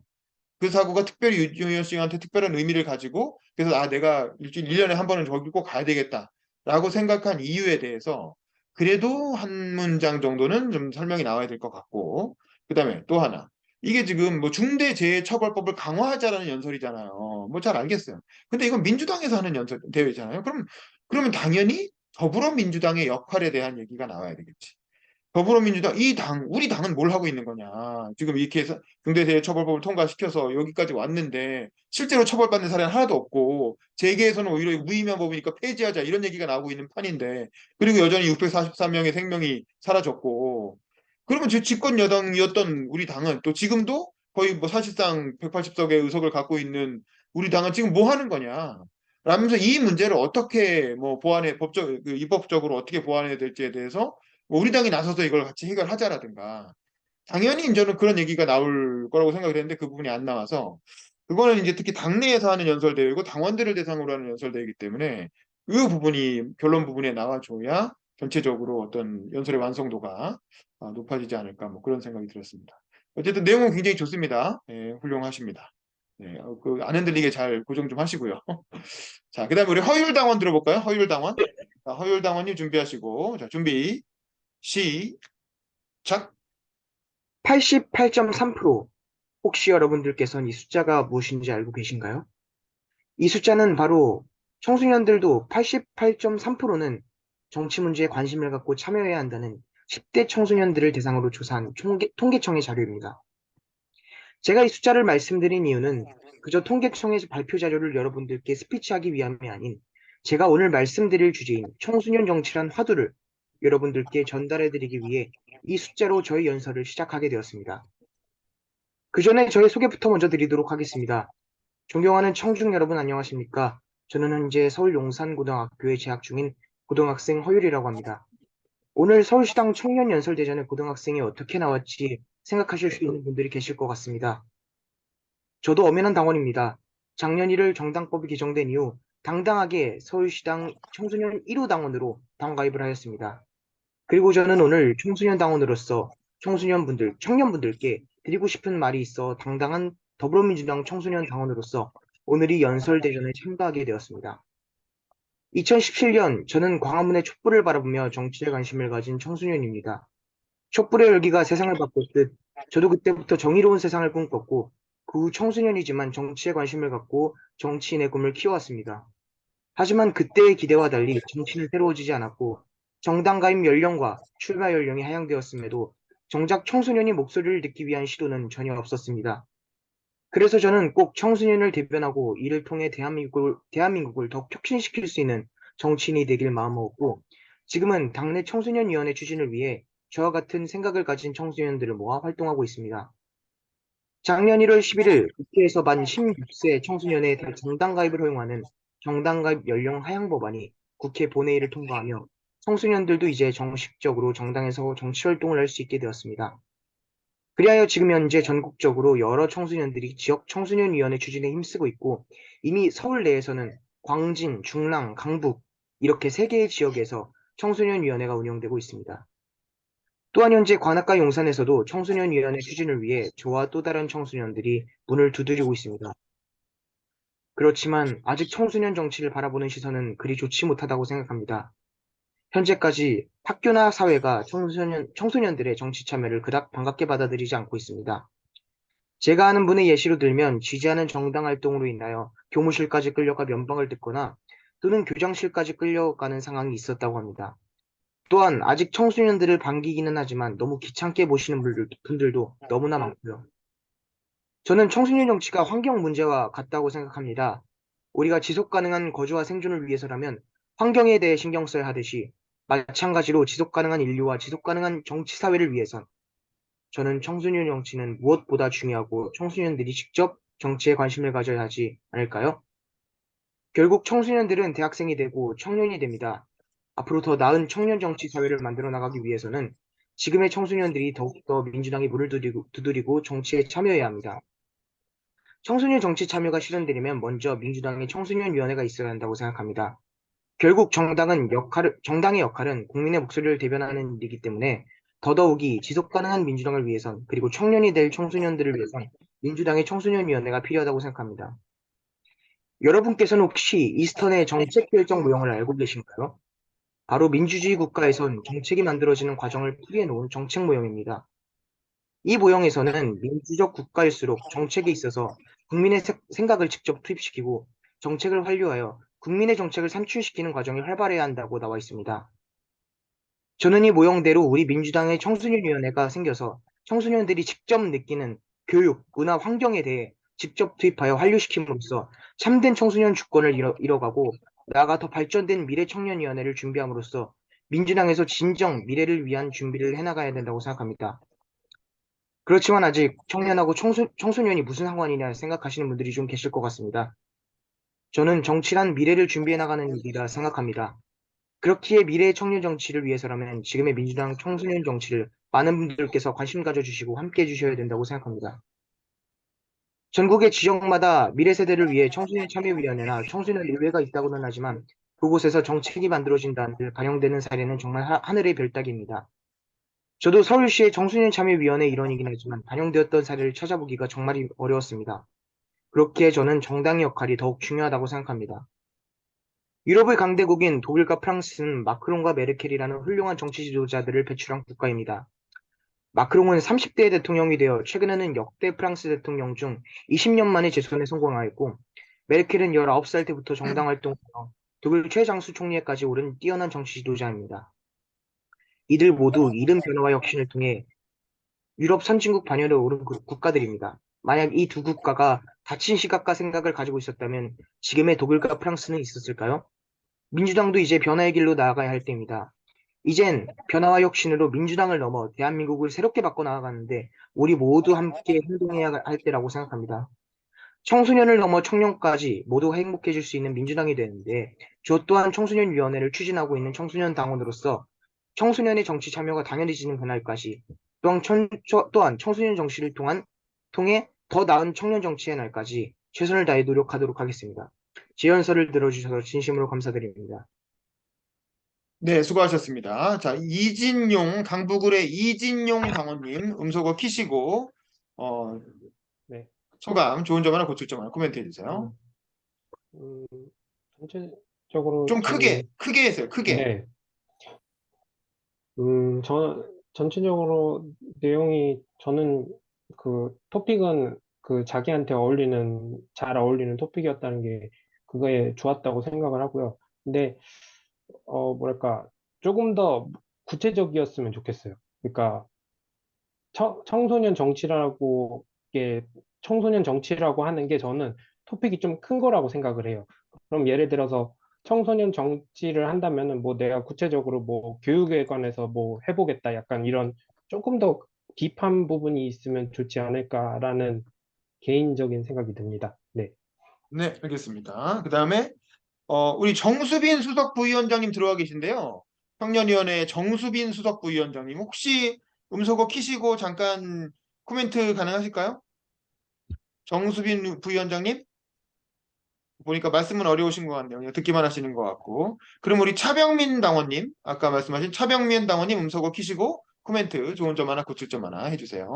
그 사고가 특별히 유지영 씨한테 특별한 의미를 가지고 그래서 내가 일주일 1년에 한 번은 저기 꼭 가야 되겠다라고 생각한 이유에 대해서 그래도 한 문장 정도는 좀 설명이 나와야 될 것 같고 그다음에 또 하나 이게 지금 뭐 중대재해처벌법을 강화하자라는 연설이잖아요. 뭐 잘 알겠어요. 근데 이건 민주당에서 하는 연설 대회잖아요. 그러면 당연히 더불어민주당의 역할에 대한 얘기가 나와야 되겠지. 더불어민주당 이 당 우리 당은 뭘 하고 있는 거냐 지금 이렇게 해서 중대재해처벌법을 통과시켜서 여기까지 왔는데 실제로 처벌받는 사례는 하나도 없고 재계에서는 오히려 무의미한 법이니까 폐지하자 이런 얘기가 나오고 있는 판인데 그리고 여전히 643명의 생명이 사라졌고 그러면 제 집권 여당이었던 우리 당은 또 지금도 거의 뭐 사실상 180석의 의석을 갖고 있는 우리 당은 지금 뭐 하는 거냐 라면서 이 문제를 어떻게 뭐 보완해 입법적으로 어떻게 보완해야 될지에 대해서 뭐 우리 당이 나서서 이걸 같이 해결하자라든가 당연히 저는 그런 얘기가 나올 거라고 생각을 했는데 그 부분이 안 나와서 그거는 이제 특히 당내에서 하는 연설대회고 당원들을 대상으로 하는 연설대회이기 때문에 이 부분이 결론 부분에 나와줘야 전체적으로 어떤 연설의 완성도가 높아지지 않을까 뭐 그런 생각이 들었습니다. 어쨌든 내용은 굉장히 좋습니다. 예, 훌륭하십니다. 네, 안 흔들리게 잘 고정 좀 하시고요. 자, 그다음에 우리 허율 당원 들어볼까요? 허율 당원. 자, 허율 당원님 준비하시고 자, 준비. 시작. 88.3%. 혹시 여러분들께서는 이 숫자가 무엇인지 알고 계신가요? 이 숫자는 바로 청소년들도 88.3%는 정치 문제에 관심을 갖고 참여해야 한다는 10대 청소년들을 대상으로 조사한 통계청의 자료입니다. 제가 이 숫자를 말씀드린 이유는 그저 통계청의 발표 자료를 여러분들께 스피치하기 위함이 아닌 제가 오늘 말씀드릴 주제인 청소년 정치란 화두를 여러분들께 전달해드리기 위해 이 숫자로 저희 연설을 시작하게 되었습니다. 그 전에 저의 소개부터 먼저 드리도록 하겠습니다. 존경하는 청중 여러분 안녕하십니까? 저는 현재 서울 용산고등학교에 재학 중인 고등학생 허율이라고 합니다. 오늘 서울시당 청년연설대전에 고등학생이 어떻게 나왔지 생각하실 수 있는 분들이 계실 것 같습니다. 저도 엄연한 당원입니다. 작년 1월 정당법이 개정된 이후 당당하게 서울시당 청소년 1호 당원으로 당가입을 하였습니다. 그리고 저는 오늘 청소년 당원으로서 청소년분들, 청년분들께 드리고 싶은 말이 있어 당당한 더불어민주당 청소년 당원으로서 오늘 이 연설대전에 참가하게 되었습니다. 2017년 저는 광화문의 촛불을 바라보며 정치에 관심을 가진 청소년입니다. 촛불의 열기가 세상을 바꿨듯 저도 그때부터 정의로운 세상을 꿈꿨고 그 후 청소년이지만 정치에 관심을 갖고 정치인의 꿈을 키워왔습니다. 하지만 그때의 기대와 달리 정치는 새로워지지 않았고 정당 가입 연령과 출마 연령이 하향되었음에도 정작 청소년이 목소리를 듣기 위한 시도는 전혀 없었습니다. 그래서 저는 꼭 청소년을 대변하고 이를 통해 대한민국을 더 혁신시킬 수 있는 정치인이 되길 마음먹었고 지금은 당내 청소년위원회 추진을 위해 저와 같은 생각을 가진 청소년들을 모아 활동하고 있습니다. 작년 1월 11일 국회에서 만 16세 청소년의 정당 가입을 허용하는 정당 가입 연령 하향 법안이 국회 본회의를 통과하며 청소년들도 이제 정식적으로 정당에서 정치활동을 할 수 있게 되었습니다. 그리하여 지금 현재 전국적으로 여러 청소년들이 지역 청소년위원회 추진에 힘쓰고 있고 이미 서울 내에서는 광진, 중랑, 강북 이렇게 3개의 지역에서 청소년위원회가 운영되고 있습니다. 또한 현재 관악과 용산에서도 청소년위원회 추진을 위해 저와 또 다른 청소년들이 문을 두드리고 있습니다. 그렇지만 아직 청소년 정치를 바라보는 시선은 그리 좋지 못하다고 생각합니다. 현재까지 학교나 사회가 청소년들의 정치 참여를 그닥 반갑게 받아들이지 않고 있습니다. 제가 아는 분의 예시로 들면 지지하는 정당 활동으로 인하여 교무실까지 끌려가 면박을 듣거나 또는 교장실까지 끌려가는 상황이 있었다고 합니다. 또한 아직 청소년들을 반기기는 하지만 너무 귀찮게 보시는 분들도 너무나 많고요. 저는 청소년 정치가 환경 문제와 같다고 생각합니다. 우리가 지속 가능한 거주와 생존을 위해서라면 환경에 대해 신경 써야 하듯이 마찬가지로 지속 가능한 인류와 지속 가능한 정치 사회를 위해선 저는 청소년 정치는 무엇보다 중요하고 청소년들이 직접 정치에 관심을 가져야 하지 않을까요? 결국 청소년들은 대학생이 되고 청년이 됩니다. 앞으로 더 나은 청년 정치 사회를 만들어 나가기 위해서는 지금의 청소년들이 더욱더 민주당의 문을 두드리고 정치에 참여해야 합니다. 청소년 정치 참여가 실현되려면 먼저 민주당의 청소년위원회가 있어야 한다고 생각합니다. 결국 정당의 역할은 국민의 목소리를 대변하는 일이기 때문에 더더욱이 지속 가능한 민주당을 위해선 그리고 청년이 될 청소년들을 위해선 민주당의 청소년위원회가 필요하다고 생각합니다. 여러분께서는 혹시 이스턴의 정책 결정 모형을 알고 계신가요? 바로 민주주의 국가에선 정책이 만들어지는 과정을 풀이해 놓은 정책 모형입니다. 이 모형에서는 민주적 국가일수록 정책에 있어서 국민의 생각을 직접 투입시키고 정책을 완료하여 국민의 정책을 산출시키는 과정이 활발해야 한다고 나와 있습니다. 저는 이 모형대로 우리 민주당의 청소년위원회가 생겨서 청소년들이 직접 느끼는 교육, 문화, 환경에 대해 직접 투입하여 완료시킴으로써 참된 청소년 주권을 이뤄가고 나아가 더 발전된 미래청년위원회를 준비함으로써 민주당에서 진정 미래를 위한 준비를 해나가야 된다고 생각합니다. 그렇지만 아직 청년하고 청소년이 무슨 상관이냐 생각하시는 분들이 좀 계실 것 같습니다. 저는 정치란 미래를 준비해 나가는 일이라 생각합니다. 그렇기에 미래의 청년 정치를 위해서라면 지금의 민주당 청소년 정치를 많은 분들께서 관심 가져주시고 함께 해주셔야 된다고 생각합니다. 전국의 지역마다 미래 세대를 위해 청소년 참여위원회나 청소년 의회가 있다고는 하지만 그곳에서 정책이 만들어진다는 듯 반영되는 사례는 정말 하늘의 별따기입니다. 저도 서울시의 청소년 참여위원회 일원이긴 하지만 반영되었던 사례를 찾아보기가 정말 어려웠습니다. 그렇기에 저는 정당의 역할이 더욱 중요하다고 생각합니다. 유럽의 강대국인 독일과 프랑스는 마크롱과 메르켈이라는 훌륭한 정치 지도자들을 배출한 국가입니다. 마크롱은 30대 대통령이 되어 최근에는 역대 프랑스 대통령 중 20년 만에 재선에 성공하였고, 메르켈은 19살 때부터 정당 활동하며 독일 최장수 총리에까지 오른 뛰어난 정치 지도자입니다. 이들 모두 이른 변화와 혁신을 통해 유럽 선진국 반열에 오른 국가들입니다. 만약 이 두 국가가 닫힌 시각과 생각을 가지고 있었다면 지금의 독일과 프랑스는 있었을까요? 민주당도 이제 변화의 길로 나아가야 할 때입니다. 이젠 변화와 혁신으로 민주당을 넘어 대한민국을 새롭게 바꿔 나아가는데 우리 모두 함께 행동해야 할 때라고 생각합니다. 청소년을 넘어 청년까지 모두가 행복해질 수 있는 민주당이 되는데 저 또한 청소년위원회를 추진하고 있는 청소년 당원으로서 청소년의 정치 참여가 당연해지는 그날까지 또한 청소년 정치를 통해 더 나은 청년 정치의 날까지 최선을 다해 노력하도록 하겠습니다. 제 연설을 들어주셔서 진심으로 감사드립니다. 네, 수고하셨습니다. 자, 강부굴의 이진용 당원님 음소거 키시고 네. 소감, 좋은 점 하나 고칠 점 하나 코멘트 해주세요. 전체적으로 좀 크게 해주세요. 크게. 네. 전체적으로 내용이 저는 그 토픽은 그 자기한테 잘 어울리는 토픽이었다는 게 그거에 좋았다고 생각을 하고요. 근데 뭐랄까 조금 더 구체적이었으면 좋겠어요. 그러니까 청소년 정치라고 청소년 정치라고 하는 게 저는 토픽이 좀 큰 거라고 생각을 해요. 그럼 예를 들어서 청소년 정치를 한다면은 뭐 내가 구체적으로 뭐 교육에 관해서 뭐 해보겠다 약간 이런 조금 더 딥한 부분이 있으면 좋지 않을까라는 개인적인 생각이 듭니다. 네. 네, 알겠습니다. 그 다음에 우리 정수빈 수석 부위원장님 들어와 계신데요. 청년위원회 정수빈 수석 부위원장님 혹시 음소거 키시고 잠깐 코멘트 가능하실까요? 정수빈 부위원장님? 보니까 말씀은 어려우신 것 같네요. 그냥 듣기만 하시는 것 같고. 그럼 우리 차병민 당원님, 아까 말씀하신 차병민 당원님 음소거 키시고 코멘트 좋은 점 하나 고칠 점 하나 해주세요.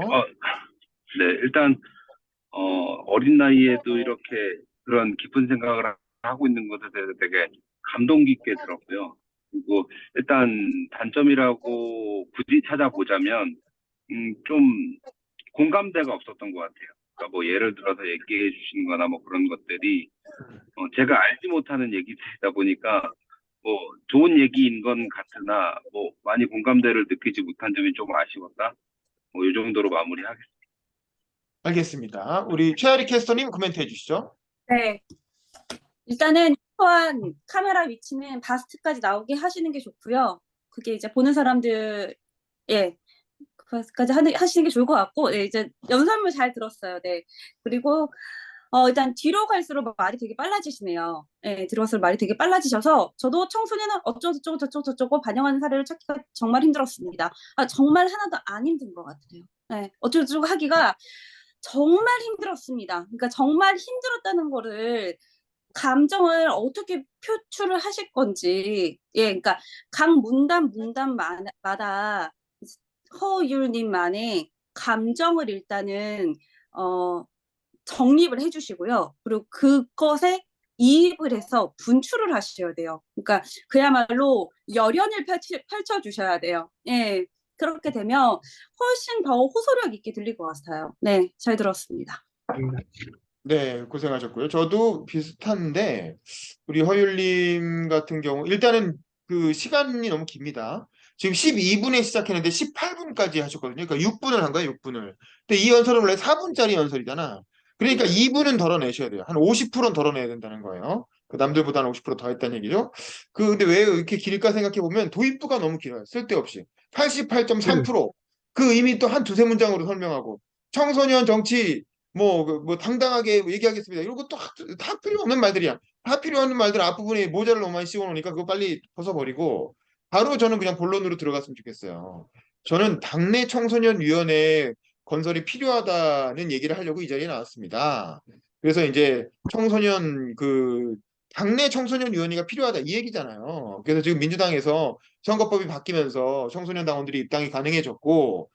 네, 일단 어린 나이에도 이렇게 그런 깊은 생각을 하고 있는 것에 대해서 되게 감동 깊게 들었고요. 그리고 일단 단점이라고 굳이 찾아보자면 좀 공감대가 없었던 것 같아요. 그러니까 뭐 예를 들어서 얘기해 주신 거나 뭐 그런 것들이 제가 알지 못하는 얘기들이다 보니까 뭐 좋은 얘기인 건 같으나 뭐 많이 공감대를 느끼지 못한 점이 좀 아쉬웠다. 뭐 이 정도로 마무리하겠습니다. 알겠습니다. 우리 최아리 캐스터님 코멘트 해주시죠. 네. 일단은 또한 카메라 위치는 바스트까지 나오게 하시는 게 좋고요. 그게 이제 보는 사람들, 예, 그까지 하시는 게 좋을 것 같고, 네, 이제 연설문 잘 들었어요. 네. 그리고 일단 뒤로 갈수록 말이 되게 빨라지시네요. 네, 들어갈수록 말이 되게 빨라지셔서 저도 청소년은 어쩌고저쩌고 저쩌고 반영하는 사례를 찾기가 정말 힘들었습니다. 정말 하나도 안 힘든 것 같아요. 네, 어쩌고저쩌고 하기가 정말 힘들었습니다. 그러니까 정말 힘들었다는 거를 감정을 어떻게 표출을 하실 건지, 예, 그러니까 각 문단마다 허율님만의 감정을 일단은 정립을 해주시고요. 그리고 그것에 이입을 해서 분출을 하셔야 돼요. 그러니까 그야말로 열연을 펼쳐주셔야 돼요. 예, 그렇게 되면 훨씬 더 호소력 있게 들릴 것 같아요. 네, 잘 들었습니다. 네, 고생하셨고요. 저도 비슷한데 우리 허율님 같은 경우 일단은 그 시간이 너무 깁니다. 지금 12분에 시작했는데 18분까지 하셨거든요. 그러니까 6분을 한 거예요, 6분을. 근데 이 연설은 원래 4분짜리 연설이잖아. 그러니까 2분은 덜어내셔야 돼요. 한 50%는 덜어내야 된다는 거예요. 그 남들보다는 50%더 했다는 얘기죠. 근데 왜 이렇게 길까 생각해 보면 도입부가 너무 길어요. 쓸데없이. 88.3%. 그 이미 또 한 두세 문장으로 설명하고 청소년 정치 뭐 당당하게 얘기하겠습니다. 이런 것도 다 필요 없는 말들이야. 다 필요 없는 말들 앞부분에 모자를 너무 많이 씌워놓으니까 그거 빨리 벗어버리고 바로 저는 그냥 본론으로 들어갔으면 좋겠어요. 저는 당내 청소년위원회 건설이 필요하다는 얘기를 하려고 이 자리에 나왔습니다. 그래서 이제 청소년 당내 청소년위원회가 필요하다 이 얘기잖아요. 그래서 지금 민주당에서 선거법이 바뀌면서 청소년 당원들이 입당이 가능해졌고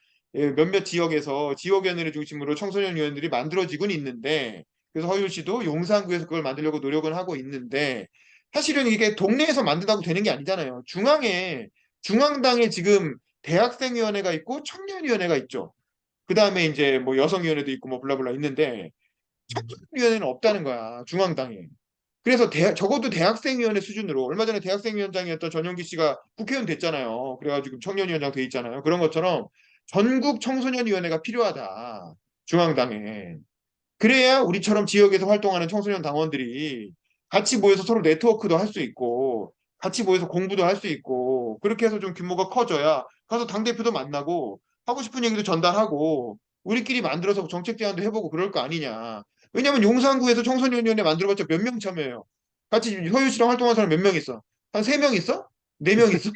몇몇 지역에서 지역위원회를 중심으로 청소년위원들이 만들어지곤 있는데 그래서 허율 씨도 용산구에서 그걸 만들려고 노력을 하고 있는데 사실은 이게 동네에서 만든다고 되는 게 아니잖아요. 중앙당에 지금 대학생위원회가 있고 청년위원회가 있죠. 그 다음에 이제 뭐 여성위원회도 있고 뭐 블라블라 있는데 청소년위원회는 없다는 거야. 중앙당에. 그래서 적어도 대학생위원회 수준으로 얼마 전에 대학생위원장이었던 전용기 씨가 국회의원 됐잖아요. 그래가지고 청년위원장 돼 있잖아요. 그런 것처럼 전국 청소년위원회가 필요하다. 중앙당에. 그래야 우리처럼 지역에서 활동하는 청소년 당원들이 같이 모여서 서로 네트워크도 할 수 있고 같이 모여서 공부도 할 수 있고 그렇게 해서 좀 규모가 커져야 가서 당대표도 만나고 하고 싶은 얘기도 전달하고 우리끼리 만들어서 정책 제안도 해보고 그럴 거 아니냐. 왜냐면 용산구에서 청소년위원회 만들어봤자 몇 명 참여해요. 같이 효율 씨랑 활동한 사람 몇 명 있어? 한 3명 있어? 4명 있어?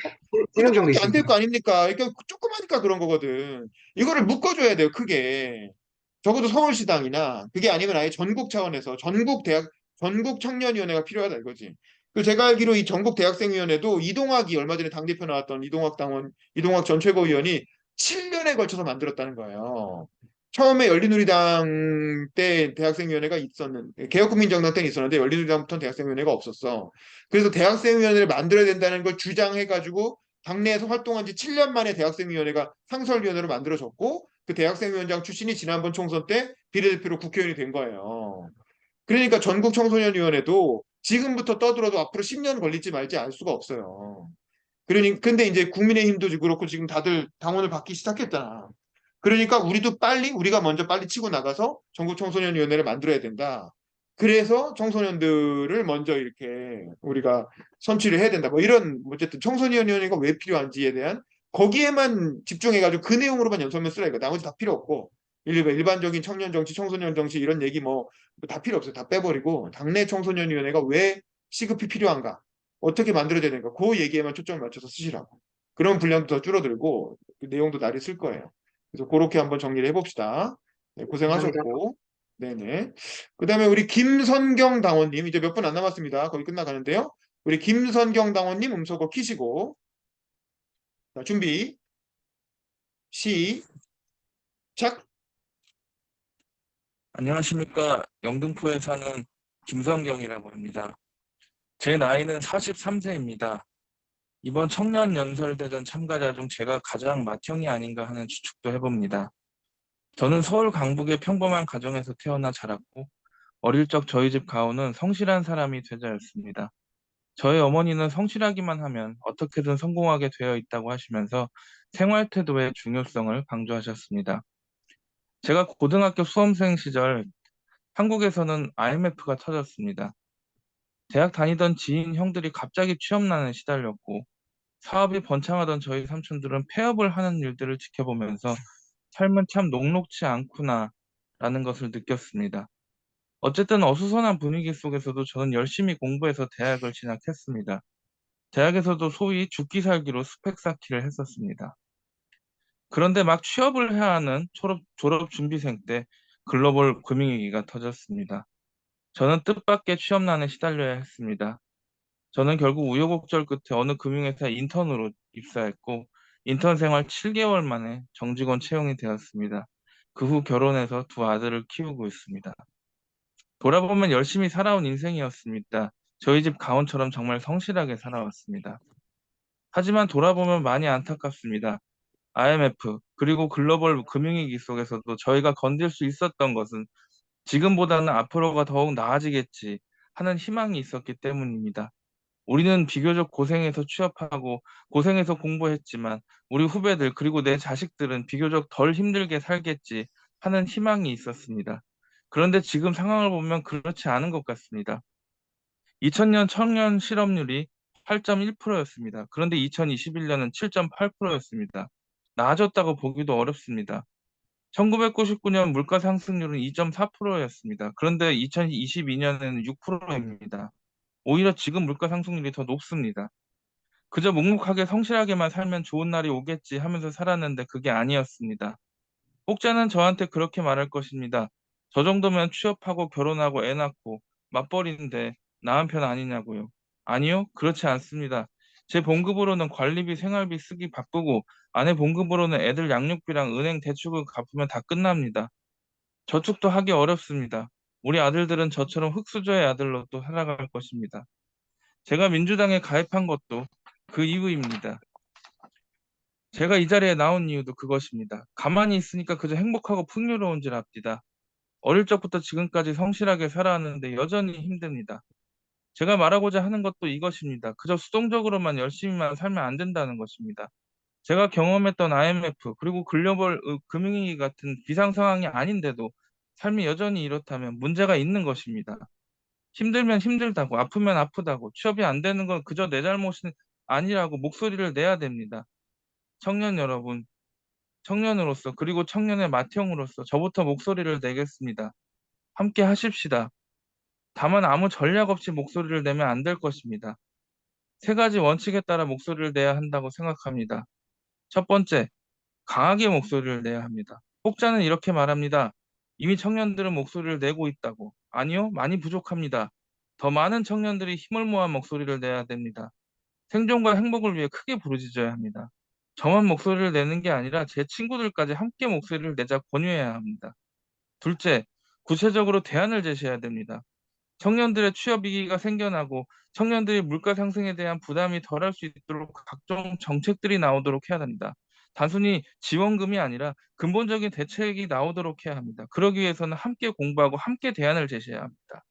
3명 정도 안 될 있습니다. 거 아닙니까? 그러니까 조그마니까 그런 거거든. 이거를 묶어줘야 돼요, 크게. 적어도 서울시당이나 그게 아니면 아예 전국 차원에서 전국 청년위원회가 필요하다 이거지. 그 제가 알기로 이 전국 대학생위원회도 이동학이 얼마 전에 당대표 나왔던 이동학 전 최고위원이 7년에 걸쳐서 만들었다는 거예요. 처음에 열린우리당 때 대학생위원회가 개혁국민정당 때는 있었는데 열린우리당부터는 대학생위원회가 없었어. 그래서 대학생위원회를 만들어야 된다는 걸 주장해가지고 당내에서 활동한 지 7년 만에 대학생위원회가 상설위원회로 만들어졌고 그 대학생위원장 출신이 지난번 총선 때 비례대표로 국회의원이 된 거예요. 그러니까 전국 청소년위원회도 지금부터 떠들어도 앞으로 10년 걸릴지 말지 알 수가 없어요. 근데 이제 국민의힘도 그렇고 지금 다들 당원을 받기 시작했잖아. 그러니까 우리가 먼저 빨리 치고 나가서 전국 청소년위원회를 만들어야 된다. 그래서 청소년들을 먼저 이렇게 우리가 선취를 해야 된다. 뭐 이런 어쨌든 청소년위원회가 왜 필요한지에 대한 거기에만 집중해가지고 그 내용으로만 연설문 쓰라니까 나머지 다 필요 없고 일반적인 청년 정치, 청소년 정치 이런 얘기 뭐 다 필요 없어요. 다 빼버리고 당내 청소년위원회가 왜 시급히 필요한가? 어떻게 만들어져야 되는가? 그 얘기에만 초점을 맞춰서 쓰시라고. 그런 분량도 더 줄어들고 그 내용도 날이 쓸 거예요. 그래서 그렇게 한번 정리를 해봅시다. 네, 감사합니다. 고생하셨고. 네네. 그 다음에 우리 김선경 당원님, 이제 몇 분 안 남았습니다. 거의 끝나가는데요. 우리 김선경 당원님 음소거 키시고. 자, 준비. 시작. 안녕하십니까. 영등포에 사는 김성경이라고 합니다. 제 나이는 43세입니다. 이번 청년 연설대전 참가자 중 제가 가장 맏형이 아닌가 하는 추측도 해봅니다. 저는 서울 강북의 평범한 가정에서 태어나 자랐고 어릴 적 저희 집 가오는 성실한 사람이 되자였습니다. 저희 어머니는 성실하기만 하면 어떻게든 성공하게 되어 있다고 하시면서 생활 태도의 중요성을 강조하셨습니다. 제가 고등학교 수험생 시절 한국에서는 IMF가 터졌습니다. 대학 다니던 지인 형들이 갑자기 취업난에 시달렸고 사업이 번창하던 저희 삼촌들은 폐업을 하는 일들을 지켜보면서 삶은 참 녹록지 않구나라는 것을 느꼈습니다. 어쨌든 어수선한 분위기 속에서도 저는 열심히 공부해서 대학을 진학했습니다. 대학에서도 소위 죽기 살기로 스펙 쌓기를 했었습니다. 그런데 막 취업을 해야 하는 졸업 준비생 때 글로벌 금융위기가 터졌습니다. 저는 뜻밖의 취업난에 시달려야 했습니다. 저는 결국 우여곡절 끝에 어느 금융회사 인턴으로 입사했고 인턴 생활 7개월 만에 정직원 채용이 되었습니다. 그 후 결혼해서 두 아들을 키우고 있습니다. 돌아보면 열심히 살아온 인생이었습니다. 저희 집 가훈처럼 정말 성실하게 살아왔습니다. 하지만 돌아보면 많이 안타깝습니다. IMF 그리고 글로벌 금융위기 속에서도 저희가 건딜 수 있었던 것은 지금보다는 앞으로가 더욱 나아지겠지 하는 희망이 있었기 때문입니다. 우리는 비교적 고생해서 취업하고 고생해서 공부했지만 우리 후배들 그리고 내 자식들은 비교적 덜 힘들게 살겠지 하는 희망이 있었습니다. 그런데 지금 상황을 보면 그렇지 않은 것 같습니다. 2000년 청년 실업률이 8.1%였습니다. 그런데 2021년은 7.8%였습니다. 나아졌다고 보기도 어렵습니다. 1999년 물가 상승률은 2.4%였습니다. 그런데 2022년에는 6%입니다. 오히려 지금 물가 상승률이 더 높습니다. 그저 묵묵하게 성실하게만 살면 좋은 날이 오겠지 하면서 살았는데 그게 아니었습니다. 혹자는 저한테 그렇게 말할 것입니다. 저 정도면 취업하고 결혼하고 애 낳고 맞벌이인데 나은 편 아니냐고요. 아니요, 그렇지 않습니다. 제 봉급으로는 관리비, 생활비 쓰기 바쁘고 아내 봉급으로는 애들 양육비랑 은행 대출을 갚으면 다 끝납니다. 저축도 하기 어렵습니다. 우리 아들들은 저처럼 흙수저의 아들로 또 살아갈 것입니다. 제가 민주당에 가입한 것도 그 이유입니다. 제가 이 자리에 나온 이유도 그것입니다. 가만히 있으니까 그저 행복하고 풍요로운 줄 압니다. 어릴 적부터 지금까지 성실하게 살아왔는데 여전히 힘듭니다. 제가 말하고자 하는 것도 이것입니다. 그저 수동적으로만 열심히만 살면 안 된다는 것입니다. 제가 경험했던 IMF 그리고 글로벌 금융위기 같은 비상 상황이 아닌데도 삶이 여전히 이렇다면 문제가 있는 것입니다. 힘들면 힘들다고, 아프면 아프다고, 취업이 안 되는 건 그저 내 잘못이 아니라고 목소리를 내야 됩니다. 청년 여러분, 청년으로서 그리고 청년의 맏형으로서 저부터 목소리를 내겠습니다. 함께 하십시다. 다만 아무 전략 없이 목소리를 내면 안 될 것입니다. 세 가지 원칙에 따라 목소리를 내야 한다고 생각합니다. 첫 번째, 강하게 목소리를 내야 합니다. 혹자는 이렇게 말합니다. 이미 청년들은 목소리를 내고 있다고. 아니요, 많이 부족합니다. 더 많은 청년들이 힘을 모아 목소리를 내야 됩니다. 생존과 행복을 위해 크게 부르짖어야 합니다. 저만 목소리를 내는 게 아니라 제 친구들까지 함께 목소리를 내자 권유해야 합니다. 둘째, 구체적으로 대안을 제시해야 됩니다. 청년들의 취업 위기가 생겨나고 청년들이 물가 상승에 대한 부담이 덜할 수 있도록 각종 정책들이 나오도록 해야 합니다. 단순히 지원금이 아니라 근본적인 대책이 나오도록 해야 합니다. 그러기 위해서는 함께 공부하고 함께 대안을 제시해야 합니다.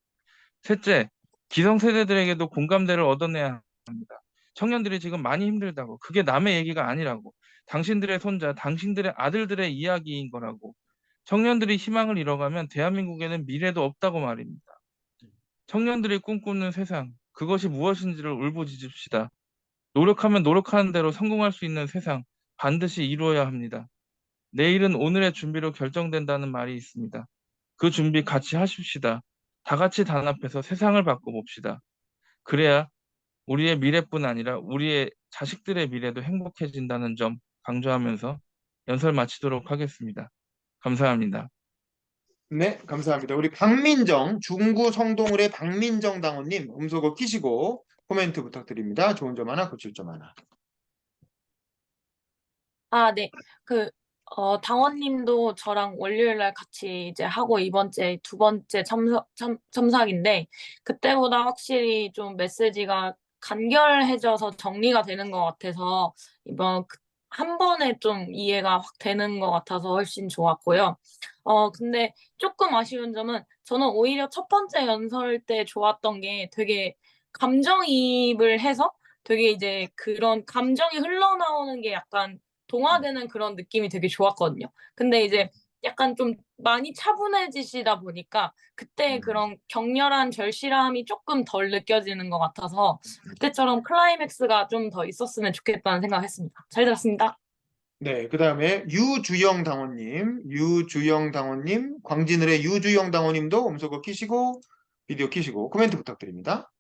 셋째, 기성세대들에게도 공감대를 얻어내야 합니다. 청년들이 지금 많이 힘들다고, 그게 남의 얘기가 아니라고, 당신들의 손자, 당신들의 아들들의 이야기인 거라고, 청년들이 희망을 잃어가면 대한민국에는 미래도 없다고 말입니다. 청년들이 꿈꾸는 세상, 그것이 무엇인지를 울부짖읍시다. 노력하면 노력하는 대로 성공할 수 있는 세상, 반드시 이루어야 합니다. 내일은 오늘의 준비로 결정된다는 말이 있습니다. 그 준비 같이 하십시다. 다 같이 단합해서 세상을 바꿔봅시다. 그래야 우리의 미래뿐 아니라 우리의 자식들의 미래도 행복해진다는 점 강조하면서 연설 마치도록 하겠습니다. 감사합니다. 네, 감사합니다. 우리 박민정, 중구 성동을의 박민정 당원님 음소거 키시고 코멘트 부탁드립니다. 좋은 점 하나, 고칠 점 하나. 아, 네. 당원님도 저랑 월요일 날 같이 이제 하고 이번 주에 두 번째 참석인데, 그때보다 확실히 좀 메시지가 간결해져서 정리가 되는 것 같아서, 한 번에 좀 이해가 확 되는 것 같아서 훨씬 좋았고요. 근데 조금 아쉬운 점은 저는 오히려 첫 번째 연설 때 좋았던 게 되게 감정이입을 해서 되게 이제 그런 감정이 흘러나오는 게 약간 동화되는 그런 느낌이 되게 좋았거든요. 근데 이제 약간 좀 많이 차분해지시다 보니까 그때 그런 격렬한 절실함이 조금 덜 느껴지는 것 같아서 그때처럼 클라이맥스가 좀 더 있었으면 좋겠다는 생각했습니다. 잘 들었습니다. 네, 그 다음에 유주영 당원님, 광진을의 유주영 당원님도 음소거 키시고 비디오 키시고 코멘트 부탁드립니다.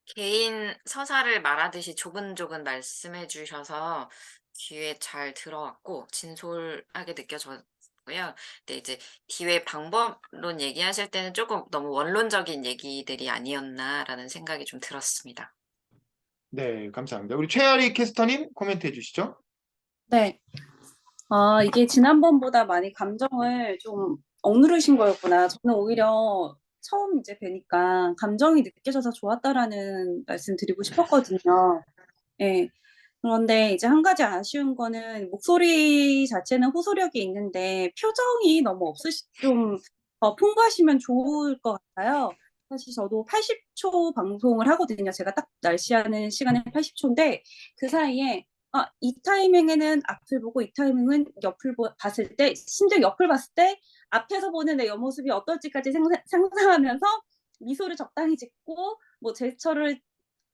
개인 서사를 말하듯이 조근조근 말씀해 주셔서 귀에 잘 들어왔고 진솔하게 느껴졌고요. 근데 이제 기회 방법론 얘기하실 때는 조금 너무 원론적인 얘기들이 아니었나라는 생각이 좀 들었습니다. 네, 감사합니다. 우리 최아리 캐스터님 코멘트 해주시죠. 네. 이게 지난번보다 많이 감정을 좀 억누르신 거였구나. 저는 오히려 처음 이제 뵈니까 감정이 느껴져서 좋았다라는 말씀 드리고 싶었거든요. 예. 그런데 이제 한 가지 아쉬운 거는 목소리 자체는 호소력이 있는데 표정이 너무 좀 풍부하시면 좋을 것 같아요. 사실 저도 80초 방송을 하거든요. 제가 딱 날씨하는 시간에 80초인데 그 사이에 이 타이밍에는 앞을 보고 이 타이밍은 봤을 때 심지어 옆을 봤을 때 앞에서 보는 내 옆모습이 어떨지까지 상상하면서 미소를 적당히 짓고 뭐 제스처를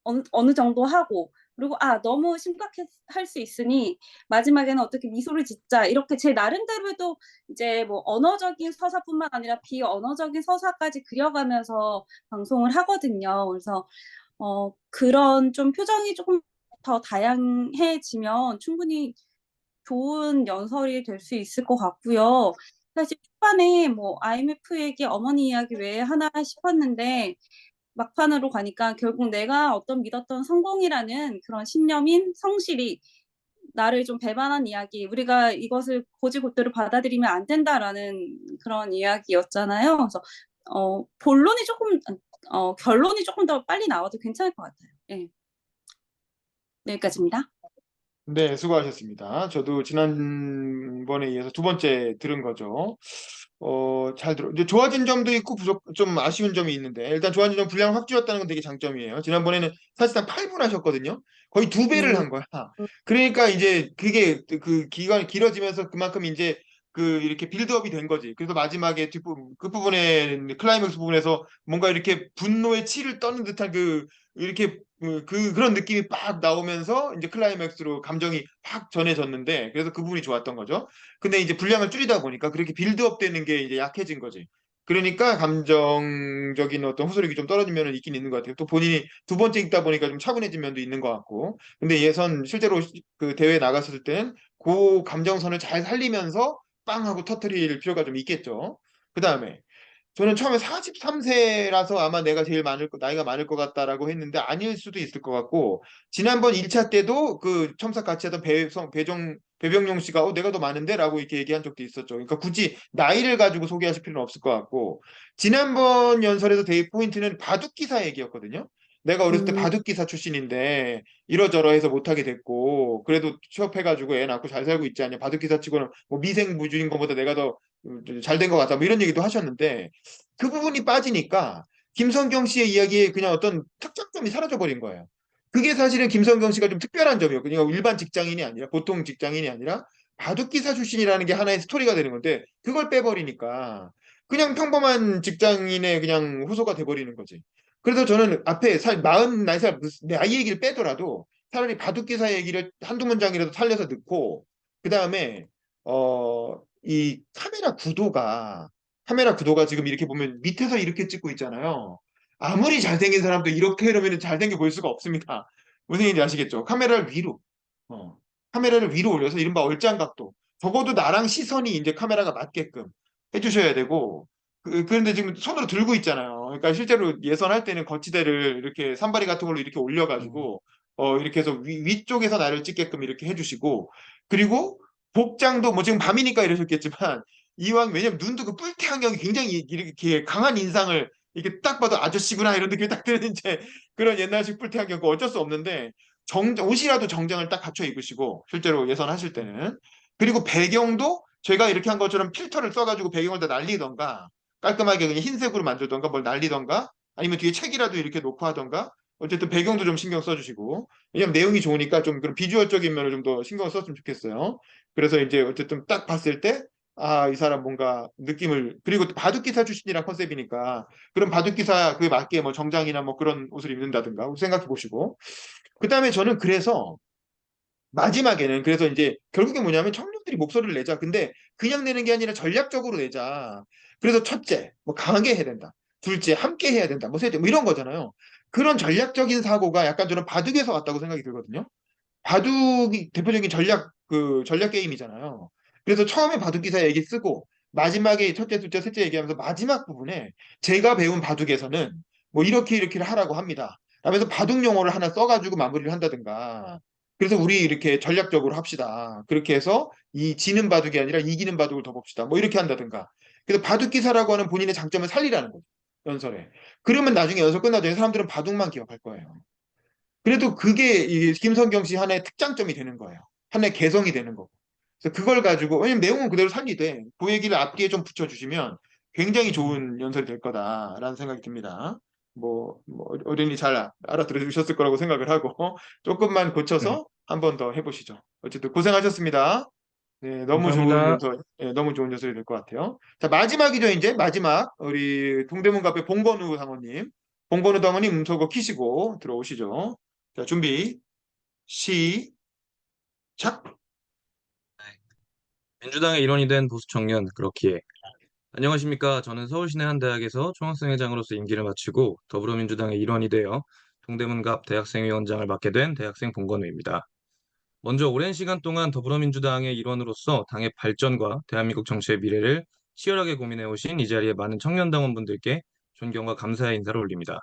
어느 정도 하고 그리고 너무 심각할 수 있으니 마지막에는 어떻게 미소를 짓자 이렇게 제 나름대로도 이제 뭐 언어적인 서사뿐만 아니라 비언어적인 서사까지 그려가면서 방송을 하거든요. 그래서 그런 좀 표정이 조금 더 다양해지면 충분히 좋은 연설이 될 수 있을 것 같고요. 사실 초반에 뭐 IMF 얘기, 어머니 이야기 왜 하나 싶었는데 막판으로 가니까 결국 내가 어떤 믿었던 성공이라는 그런 신념인 성실이 나를 좀 배반한 이야기, 우리가 이것을 고지고대로 받아들이면 안 된다라는 그런 이야기였잖아요. 그래서 결론이 조금 더 빨리 나와도 괜찮을 것 같아요. 예. 여기까지입니다. 네, 수고하셨습니다. 저도 지난번에 이어서 두 번째 들은 거죠. 잘 이제 좋아진 점도 있고 좀 아쉬운 점이 있는데, 일단 좋아진 점 분량 확 줄였다는 건 되게 장점이에요. 지난번에는 사실상 8분 하셨거든요. 거의 두 배를 한 거야. 그러니까 이제 그게 그 기간이 길어지면서 그만큼 이제 이렇게 빌드업이 된 거지. 그래서 마지막에 끝부분에 클라이맥스 부분에서 뭔가 이렇게 분노의 치를 떠는 듯한 이렇게 그런 느낌이 빡 나오면서 이제 클라이맥스로 감정이 확 전해졌는데, 그래서 그 부분이 좋았던 거죠. 근데 이제 분량을 줄이다 보니까 그렇게 빌드업 되는 게 이제 약해진 거지. 그러니까 감정적인 어떤 호소력이 좀 떨어진 면은 있긴 있는 것 같아요. 또 본인이 두 번째 읽다 보니까 좀 차분해진 면도 있는 것 같고. 근데 실제로 그 대회에 나갔을 때는 그 감정선을 잘 살리면서 빵 하고 터트릴 필요가 좀 있겠죠. 그 다음에 저는 처음에 43세라서 아마 내가 제일 나이가 많을 것 같다라고 했는데 아닐 수도 있을 것 같고, 지난번 1차 때도 그 첨삭 같이 하던 배병용 씨가 내가 더 많은데? 라고 이렇게 얘기한 적도 있었죠. 그러니까 굳이 나이를 가지고 소개하실 필요는 없을 것 같고, 지난번 연설에서 데이 포인트는 바둑기사 얘기였거든요. 내가 어렸을 때 바둑기사 출신인데 이러저러해서 못하게 됐고 그래도 취업해가지고 애 낳고 잘 살고 있지 않냐, 바둑기사 치고는 뭐 미생무주인 것보다 내가 더 잘 된 것 같다, 뭐 이런 얘기도 하셨는데, 그 부분이 빠지니까 김성경 씨의 이야기에 그냥 어떤 특장점이 사라져 버린 거예요. 그게 사실은 김성경 씨가 좀 특별한 점이에요. 그러니까 일반 직장인이 아니라, 보통 직장인이 아니라 바둑기사 출신이라는 게 하나의 스토리가 되는 건데, 그걸 빼버리니까 그냥 평범한 직장인의 그냥 후소가 돼버리는 거지. 그래서 저는 앞에 44살 나이 얘기를 빼더라도 차라리 바둑기사 얘기를 한두 문장이라도 살려서 넣고, 그 다음에 이 카메라 구도가 지금 이렇게 보면 밑에서 이렇게 찍고 있잖아요. 아무리 잘생긴 사람도 이렇게 이러면 잘생겨 보일 수가 없습니다. 무슨 얘기인지 아시겠죠? 어, 카메라를 위로 올려서 이른바 얼짱 각도. 적어도 나랑 시선이 이제 카메라가 맞게끔 해주셔야 되고, 그런데 지금 손으로 들고 있잖아요. 그러니까 실제로 예선할 때는 거치대를 이렇게 산바리 같은 걸로 이렇게 올려가지고, 이렇게 해서 위쪽에서 나를 찍게끔 이렇게 해주시고, 그리고 복장도 뭐 지금 밤이니까 이러셨겠지만, 이왕, 왜냐면 눈도 그 뿔테 안경이 굉장히 이렇게 강한 인상을, 이렇게 딱 봐도 아저씨구나 이런 느낌이 딱 드는 이제 그런 옛날식 뿔테 안경, 어쩔 수 없는데 옷이라도 정장을 딱 갖춰 입으시고, 실제로 예선하실 때는. 그리고 배경도 제가 이렇게 한 것처럼 필터를 써가지고 배경을 다 날리던가, 깔끔하게 그냥 흰색으로 만들던가 뭘 날리던가, 아니면 뒤에 책이라도 이렇게 놓고 하던가, 어쨌든 배경도 좀 신경 써주시고, 왜냐면 내용이 좋으니까 좀 그런 비주얼적인 면을 좀 더 신경을 썼으면 좋겠어요. 그래서 이제 어쨌든 딱 봤을 때, 아, 이 사람 뭔가 느낌을, 그리고 바둑기사 출신이라 컨셉이니까, 그런 바둑기사 그에 맞게 뭐 정장이나 뭐 그런 옷을 입는다든가 생각해 보시고, 그 다음에 저는 그래서 마지막에는 그래서 이제 결국에 뭐냐면 청년들이 목소리를 내자. 근데 그냥 내는 게 아니라 전략적으로 내자. 그래서 첫째, 뭐 강하게 해야 된다. 둘째, 함께 해야 된다. 뭐 셋째, 뭐 이런 거잖아요. 그런 전략적인 사고가 약간 저는 바둑에서 왔다고 생각이 들거든요. 바둑이 대표적인 전략 게임이잖아요. 그래서 처음에 바둑 기사 얘기 쓰고 마지막에 첫째, 둘째, 셋째 얘기하면서 마지막 부분에 제가 배운 바둑에서는 뭐 이렇게 하라고 합니다. 라면서 바둑 용어를 하나 써가지고 마무리를 한다든가. 그래서 우리 이렇게 전략적으로 합시다. 그렇게 해서 이 지는 바둑이 아니라 이기는 바둑을 더 봅시다. 뭐 이렇게 한다든가. 그래서 바둑 기사라고 하는 본인의 장점을 살리라는 거죠. 연설에. 그러면 나중에 연설 끝나더니 사람들은 바둑만 기억할 거예요. 그래도 그게 이 김성경 씨 하나의 특장점이 되는 거예요. 하나의 개성이 되는 거고. 그래서 그걸 가지고, 왜냐면 내용은 그대로 살리되, 그 얘기를 앞뒤에 좀 붙여주시면 굉장히 좋은 연설이 될 거다라는 생각이 듭니다. 어른이 잘 알아들어 주셨을 거라고 생각을 하고, 조금만 고쳐서 한 번 더 해보시죠. 어쨌든 고생하셨습니다. 네, 너무 좋은 감사합니다. 연설, 네, 너무 좋은 연설이 될 것 같아요. 자, 마지막이죠, 이제. 마지막. 우리 동대문 카페 봉건우 상호님. 봉건우 당원님 음소거 키시고 들어오시죠. 자, 준비, 시작. 민주당의 일원이 된 보수 청년 그렇기에 안녕하십니까. 저는 서울시내 한 대학에서 총학생회장으로서 임기를 마치고 더불어민주당의 일원이 되어 동대문갑 대학생위원장을 맡게 된 대학생 봉건우입니다. 먼저 오랜 시간 동안 더불어민주당의 일원으로서 당의 발전과 대한민국 정치의 미래를 치열하게 고민해 오신 이 자리의 많은 청년당원분들께 존경과 감사의 인사를 올립니다.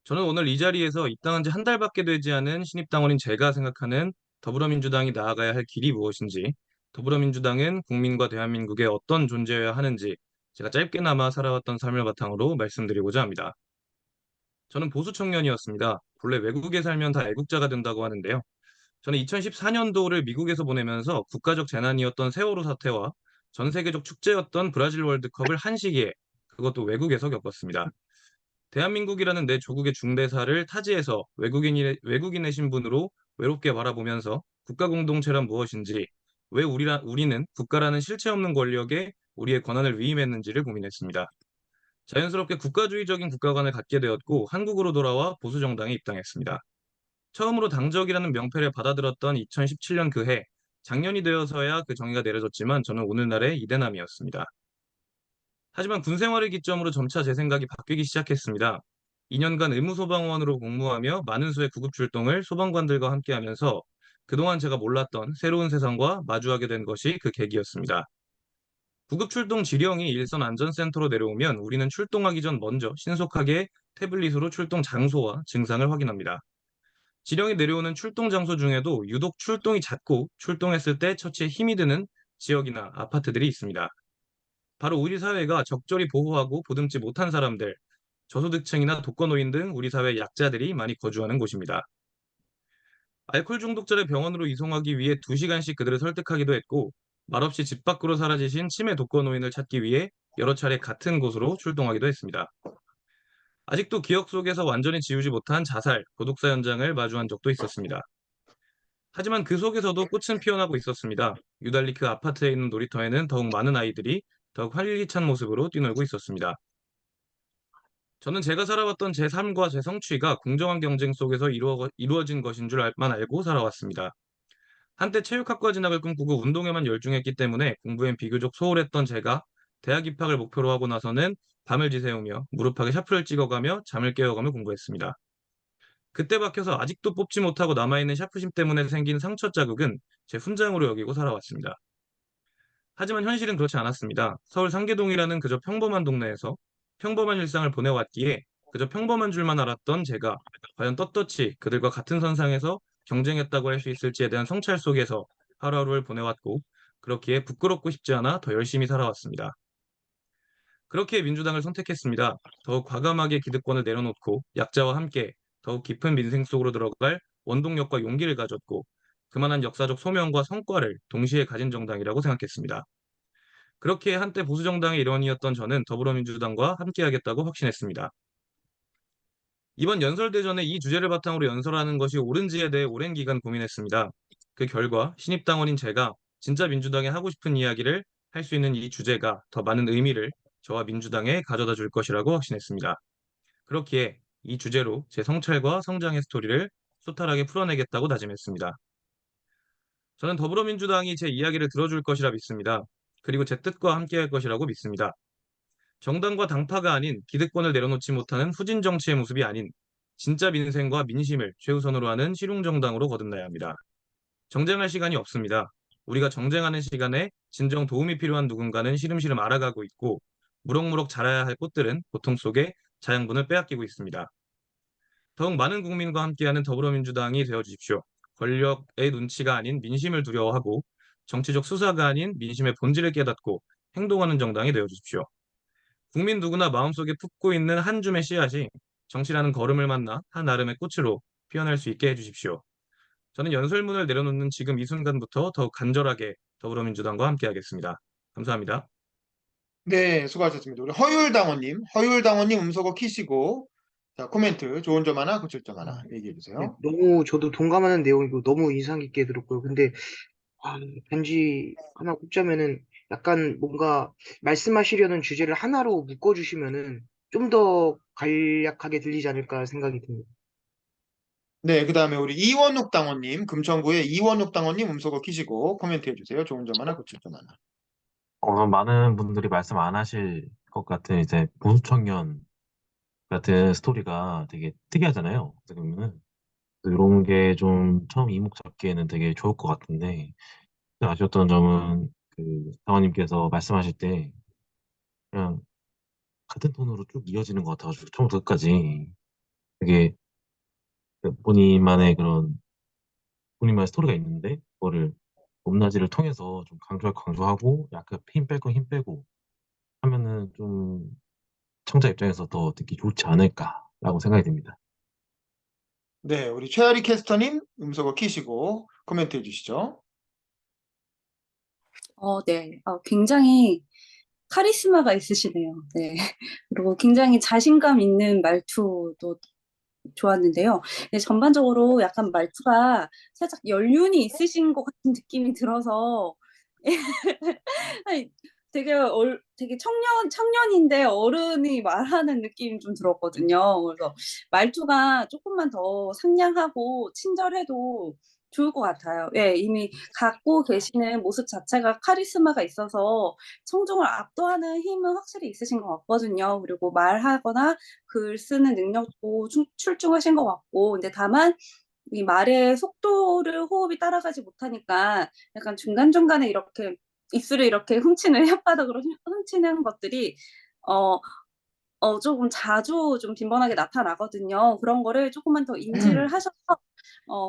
저는 오늘 이 자리에서 입당한 지 한 달밖에 되지 않은 신입당원인 제가 생각하는 더불어민주당이 나아가야 할 길이 무엇인지, 더불어민주당은 국민과 대한민국에 어떤 존재여야 하는지 제가 짧게나마 살아왔던 삶을 바탕으로 말씀드리고자 합니다. 저는 보수 청년이었습니다. 본래 외국에 살면 다 애국자가 된다고 하는데요. 저는 2014년도를 미국에서 보내면서 국가적 재난이었던 세월호 사태와 전 세계적 축제였던 브라질 월드컵을 한 시기에 그것도 외국에서 겪었습니다. 대한민국이라는 내 조국의 중대사를 타지에서 외국인의 신분으로 외롭게 바라보면서 국가 공동체란 무엇인지, 왜 우리는 국가라는 실체 없는 권력에 우리의 권한을 위임했는지를 고민했습니다. 자연스럽게 국가주의적인 국가관을 갖게 되었고 한국으로 돌아와 보수정당에 입당했습니다. 처음으로 당적이라는 명패를 받아들었던 2017년 그해, 작년이 되어서야 그 정의가 내려졌지만 저는 오늘날의 이대남이었습니다. 하지만 군 생활을 기점으로 점차 제 생각이 바뀌기 시작했습니다. 2년간 의무소방원으로 복무하며 많은 수의 구급 출동을 소방관들과 함께하면서 그동안 제가 몰랐던 새로운 세상과 마주하게 된 것이 그 계기였습니다. 구급 출동 지령이 일선 안전센터로 내려오면 우리는 출동하기 전 먼저 신속하게 태블릿으로 출동 장소와 증상을 확인합니다. 지령이 내려오는 출동 장소 중에도 유독 출동이 잦고 출동했을 때 처치에 힘이 드는 지역이나 아파트들이 있습니다. 바로 우리 사회가 적절히 보호하고 보듬지 못한 사람들, 저소득층이나 독거노인 등 우리 사회 약자들이 많이 거주하는 곳입니다. 알코올 중독자를 병원으로 이송하기 위해 2시간씩 그들을 설득하기도 했고, 말없이 집 밖으로 사라지신 치매 독거노인을 찾기 위해 여러 차례 같은 곳으로 출동하기도 했습니다. 아직도 기억 속에서 완전히 지우지 못한 자살, 도둑사 현장을 마주한 적도 있었습니다. 하지만 그 속에서도 꽃은 피어나고 있었습니다. 유달리 그 아파트에 있는 놀이터에는 더욱 많은 아이들이 더욱 활기찬 모습으로 뛰놀고 있었습니다. 저는 제가 살아왔던 제 삶과 제 성취가 공정한 경쟁 속에서 이루어진 것인 줄만 알고 살아왔습니다. 한때 체육학과 진학을 꿈꾸고 운동에만 열중했기 때문에 공부엔 비교적 소홀했던 제가 대학 입학을 목표로 하고 나서는 밤을 지새우며 무릎팍에 샤프를 찍어가며 잠을 깨어가며 공부했습니다. 그때 박혀서 아직도 뽑지 못하고 남아있는 샤프심 때문에 생긴 상처 자국은 제 훈장으로 여기고 살아왔습니다. 하지만 현실은 그렇지 않았습니다. 서울 상계동이라는 그저 평범한 동네에서 평범한 일상을 보내왔기에 그저 평범한 줄만 알았던 제가 과연 떳떳이 그들과 같은 선상에서 경쟁했다고 할 수 있을지에 대한 성찰 속에서 하루하루를 보내왔고, 그렇기에 부끄럽고 싶지 않아 더 열심히 살아왔습니다. 그렇기에 민주당을 선택했습니다. 더욱 과감하게 기득권을 내려놓고 약자와 함께 더욱 깊은 민생 속으로 들어갈 원동력과 용기를 가졌고, 그만한 역사적 소명과 성과를 동시에 가진 정당이라고 생각했습니다. 그렇기에 한때 보수정당의 일원이었던 저는 더불어민주당과 함께하겠다고 확신했습니다. 이번 연설대전에 이 주제를 바탕으로 연설하는 것이 옳은지에 대해 오랜 기간 고민했습니다. 그 결과 신입당원인 제가 진짜 민주당에 하고 싶은 이야기를 할 수 있는 이 주제가 더 많은 의미를 저와 민주당에 가져다 줄 것이라고 확신했습니다. 그렇기에 이 주제로 제 성찰과 성장의 스토리를 소탈하게 풀어내겠다고 다짐했습니다. 저는 더불어민주당이 제 이야기를 들어줄 것이라 믿습니다. 그리고 제 뜻과 함께할 것이라고 믿습니다. 정당과 당파가 아닌 기득권을 내려놓지 못하는 후진 정치의 모습이 아닌 진짜 민생과 민심을 최우선으로 하는 실용정당으로 거듭나야 합니다. 정쟁할 시간이 없습니다. 우리가 정쟁하는 시간에 진정 도움이 필요한 누군가는 시름시름 알아가고 있고 무럭무럭 자라야 할 꽃들은 고통 속에 자양분을 빼앗기고 있습니다. 더욱 많은 국민과 함께하는 더불어민주당이 되어 주십시오. 권력의 눈치가 아닌 민심을 두려워하고 정치적 수사가 아닌 민심의 본질을 깨닫고 행동하는 정당이 되어 주십시오. 국민 누구나 마음속에 품고 있는 한 줌의 씨앗이 정치라는 걸음을 만나 한 아름의 꽃으로 피어날 수 있게 해주십시오. 저는 연설문을 내려놓는 지금 이 순간부터 더욱 간절하게 더불어민주당과 함께하겠습니다. 감사합니다. 네, 수고하셨습니다. 우리 허율당원님 음소거 키시고, 자, 코멘트, 좋은 점 하나, 고칠 점 하나 얘기해 네, 주세요. 너무 저도 동감하는 내용이고 너무 인상 깊게 들었고요. 근데 단지 하나 꼽자면은 약간 뭔가 말씀하시려는 주제를 하나로 묶어주시면은 좀 더 간략하게 들리지 않을까 생각이 듭니다. 네, 그 다음에 우리 이원욱 당원님, 금천구의 이원욱 당원님 음소거 키시고 코멘트 해주세요. 좋은 점 하나, 고칠 점 하나. 많은 분들이 말씀 안 하실 것 같은 이제 보수 청년 같은 스토리가 되게 특이하잖아요. 어떻게 보면은 이런 게 좀 처음 이목 잡기에는 되게 좋을 것 같은데 아쉬웠던 점은 그 당원님께서 말씀하실 때 그냥 같은 톤으로 쭉 이어지는 것 같아가지고 처음부터 끝까지 되게 본인만의 그런 본인만의 스토리가 있는데 그거를 높낮이를 통해서 좀 강조하고 약간 힘 빼고 하면은 좀 청자 입장에서 더 듣기 좋지 않을까라고 생각이 듭니다. 네, 우리 최아리 캐스터님 음소거 키시고 코멘트 해주시죠. 네. 굉장히 카리스마가 있으시네요. 네. 그리고 굉장히 자신감 있는 말투도 좋았는데요. 네, 전반적으로 약간 말투가 살짝 연륜이 있으신 것 같은 느낌이 들어서 아니, 되게 청년인데 어른이 말하는 느낌이 좀 들었거든요. 그래서 말투가 조금만 더 상냥하고 친절해도 좋을 것 같아요. 예, 이미 갖고 계시는 모습 자체가 카리스마가 있어서 청중을 압도하는 힘은 확실히 있으신 것 같거든요. 그리고 말하거나 글 쓰는 능력도 출중하신 것 같고, 근데 다만 이 말의 속도를 호흡이 따라가지 못하니까 약간 중간중간에 이렇게 입술을 이렇게 훔치는 혓바닥으로 훔치는 것들이 어, 조금 자주 좀 빈번하게 나타나거든요. 그런 거를 조금만 더 인지를 하셔서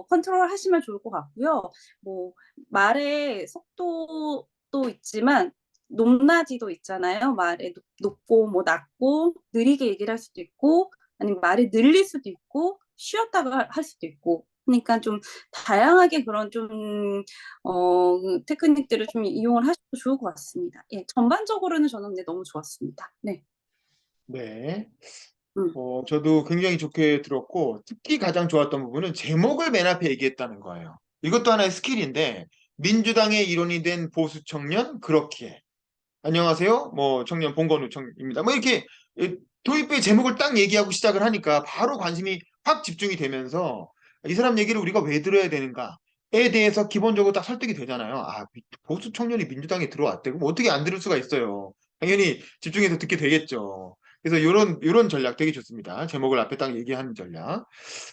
컨트롤 하시면 좋을 것 같고요. 뭐 말의 속도도 있지만 높낮이도 있잖아요. 말에 높고 뭐 낮고 느리게 얘기를 할 수도 있고 아니면 말이 늘릴 수도 있고 쉬었다가 할 수도 있고 그러니까 좀 다양하게 그런 좀 테크닉들을 좀 이용을 하셔도 좋을 것 같습니다. 예, 전반적으로는 저는 근데 너무 좋았습니다. 네. 네. 음. 저도 굉장히 좋게 들었고, 특히 가장 좋았던 부분은 제목을 맨 앞에 얘기했다는 거예요. 이것도 하나의 스킬인데, 민주당의 일원이 된 보수 청년, 그렇기에. 안녕하세요. 뭐, 청년 봉건우 청입니다. 뭐, 이렇게, 도입부의 제목을 딱 얘기하고 시작을 하니까 바로 관심이 확 집중이 되면서, 이 사람 얘기를 우리가 왜 들어야 되는가에 대해서 기본적으로 딱 설득이 되잖아요. 아, 보수 청년이 민주당에 들어왔대. 그럼 어떻게 안 들을 수가 있어요. 당연히 집중해서 듣게 되겠죠. 그래서 요런 전략 되게 좋습니다. 제목을 앞에 딱 얘기하는 전략.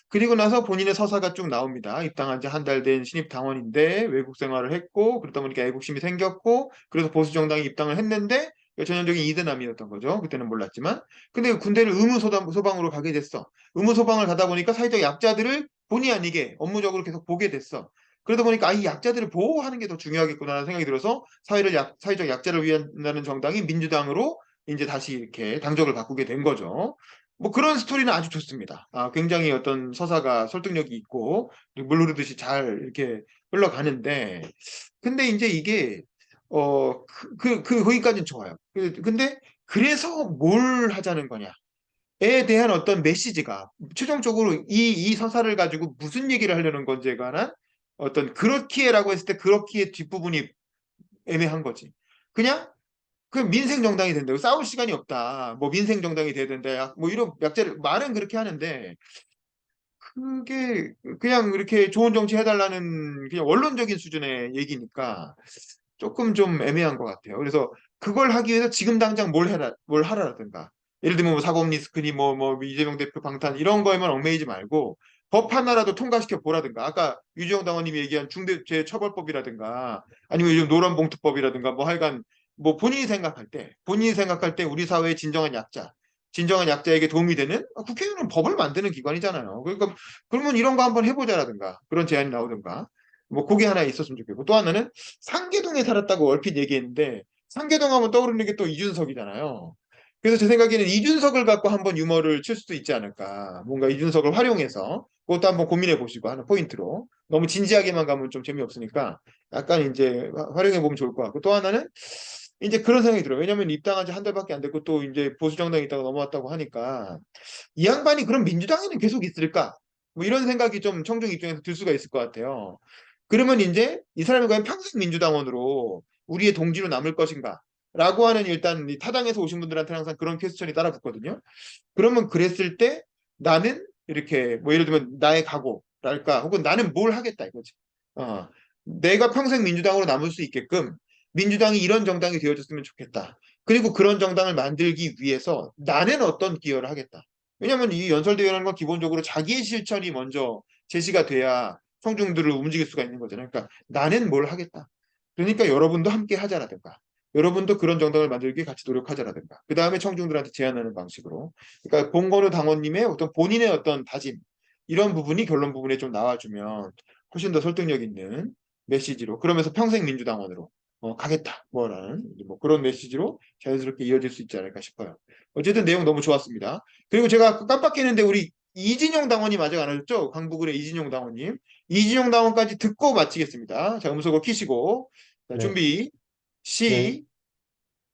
그리고 나서 본인의 서사가 쭉 나옵니다. 입당한 지 한 달 된 신입 당원인데 외국 생활을 했고 그러다 보니까 애국심이 생겼고 그래서 보수 정당에 입당을 했는데 전형적인 이대남이었던 거죠. 그때는 몰랐지만. 근데 군대를 소방으로 가게 됐어. 소방을 가다 보니까 사회적 약자들을 본의 아니게 업무적으로 계속 보게 됐어. 그러다 보니까 이 약자들을 보호하는 게 더 중요하겠구나라는 생각이 들어서 사회적 약자를 위한다는 정당이 민주당으로 이제 다시 이렇게 당적을 바꾸게 된 거죠. 뭐 그런 스토리는 아주 좋습니다. 굉장히 어떤 서사가 설득력이 있고 물 흐르듯이 잘 이렇게 흘러가는데 근데 이제 이게 거기까지는 좋아요. 근데 그래서 뭘 하자는 거냐? 대한 어떤 메시지가 최종적으로 이 서사를 가지고 무슨 얘기를 하려는 건지에 관한 어떤 그렇기에라고 했을 때 그렇기의 뒷부분이 애매한 거지. 그냥 그 민생 정당이 된다고 싸울 시간이 없다. 뭐 민생 정당이 돼야 된다. 뭐 이런 약자를 말은 그렇게 하는데 그게 그냥 이렇게 좋은 정치 해달라는 그냥 원론적인 수준의 얘기니까 조금 좀 애매한 것 같아요. 그래서 그걸 하기 위해서 지금 당장 뭘 하라든가. 예를 들면 뭐 사법 리스크니 뭐 이재명 대표 방탄 이런 거에만 얽매이지 말고 법 하나라도 통과시켜 보라든가. 아까 유지영 당원님이 얘기한 중대재해처벌법이라든가 아니면 요즘 노란봉투법이라든가 뭐 하여간 뭐 본인이 생각할 때 우리 사회의 진정한 약자에게 도움이 되는 국회의원은 법을 만드는 기관이잖아요. 그러니까 그러면 이런 거 한번 해보자라든가 그런 제안이 나오든가 뭐 그게 하나 있었으면 좋겠고 또 하나는 상계동에 살았다고 얼핏 얘기했는데 상계동 하면 떠오르는 게 또 이준석이잖아요. 그래서 제 생각에는 이준석을 갖고 한번 유머를 칠 수도 있지 않을까. 뭔가 이준석을 활용해서 그것도 한번 고민해 보시고 하는 포인트로 너무 진지하게만 가면 좀 재미없으니까 약간 이제 활용해 보면 좋을 것 같고 또 하나는 이제 그런 생각이 들어요. 왜냐하면 입당한 지 한 달밖에 안 됐고 또 이제 보수 정당에 있다가 넘어왔다고 하니까 이 양반이 그럼 민주당에는 계속 있을까? 뭐 이런 생각이 좀 청중 입장에서 들 수가 있을 것 같아요. 그러면 이제 이 사람이 과연 평생 민주당원으로 우리의 동지로 남을 것인가? 라고 하는 일단 이 타당에서 오신 분들한테 항상 그런 퀘스천이 따라붙거든요. 그러면 그랬을 때 나는 이렇게 뭐 예를 들면 나의 각오랄까 혹은 나는 뭘 하겠다 이거지. 내가 평생 민주당으로 남을 수 있게끔 민주당이 이런 정당이 되어줬으면 좋겠다. 그리고 그런 정당을 만들기 위해서 나는 어떤 기여를 하겠다. 왜냐하면 이 연설대회라는 건 기본적으로 자기의 실천이 먼저 제시가 돼야 청중들을 움직일 수가 있는 거잖아요. 그러니까 나는 뭘 하겠다. 그러니까 여러분도 함께 하자라든가. 여러분도 그런 정당을 만들기 위해 같이 노력하자라든가. 그 다음에 청중들한테 제안하는 방식으로. 그러니까 봉건우 당원님의 어떤 본인의 어떤 다짐 이런 부분이 결론 부분에 좀 나와주면 훨씬 더 설득력 있는 메시지로 그러면서 평생 민주당원으로 가겠다 뭐라는 뭐 그런 메시지로 자연스럽게 이어질 수 있지 않을까 싶어요. 어쨌든 내용 너무 좋았습니다. 그리고 제가 깜빡했는데 우리 이진용 당원님 아직 안 하셨죠? 강북을의 이진용 당원님. 이진용 당원까지 듣고 마치겠습니다. 자, 음소거 키시고 자, 네, 준비 네, 시작.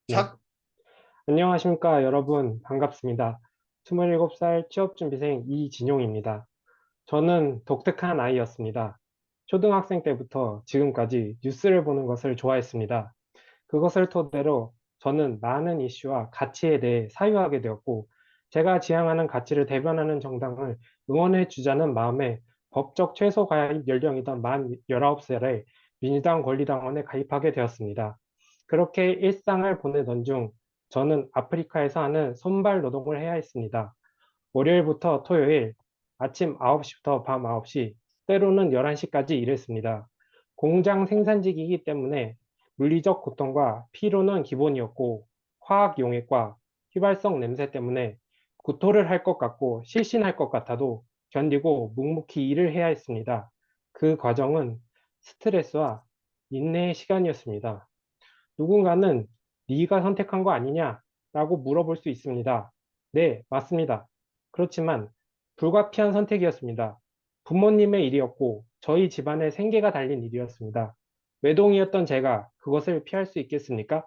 네. 안녕하십니까, 여러분. 반갑습니다. 27살 취업준비생 이진용입니다. 저는 독특한 아이였습니다. 초등학생 때부터 지금까지 뉴스를 보는 것을 좋아했습니다. 그것을 토대로 저는 많은 이슈와 가치에 대해 사유하게 되었고, 제가 지향하는 가치를 대변하는 정당을 응원해 주자는 마음에 법적 최소 가입 연령이던 만 19살에 민주당 권리당원에 가입하게 되었습니다. 그렇게 일상을 보내던 중 저는 아프리카에서 하는 손발 노동을 해야 했습니다. 월요일부터 토요일 아침 9시부터 밤 9시, 때로는 11시까지 일했습니다. 공장 생산직이기 때문에 물리적 고통과 피로는 기본이었고 화학 용액과 휘발성 냄새 때문에 구토를 할 것 같고 실신할 것 같아도 견디고 묵묵히 일을 해야 했습니다. 그 과정은 스트레스와 인내의 시간이었습니다. 누군가는 네가 선택한 거 아니냐라고 물어볼 수 있습니다. 네, 맞습니다. 그렇지만 불가피한 선택이었습니다. 부모님의 일이었고 저희 집안의 생계가 달린 일이었습니다. 외동이었던 제가 그것을 피할 수 있겠습니까?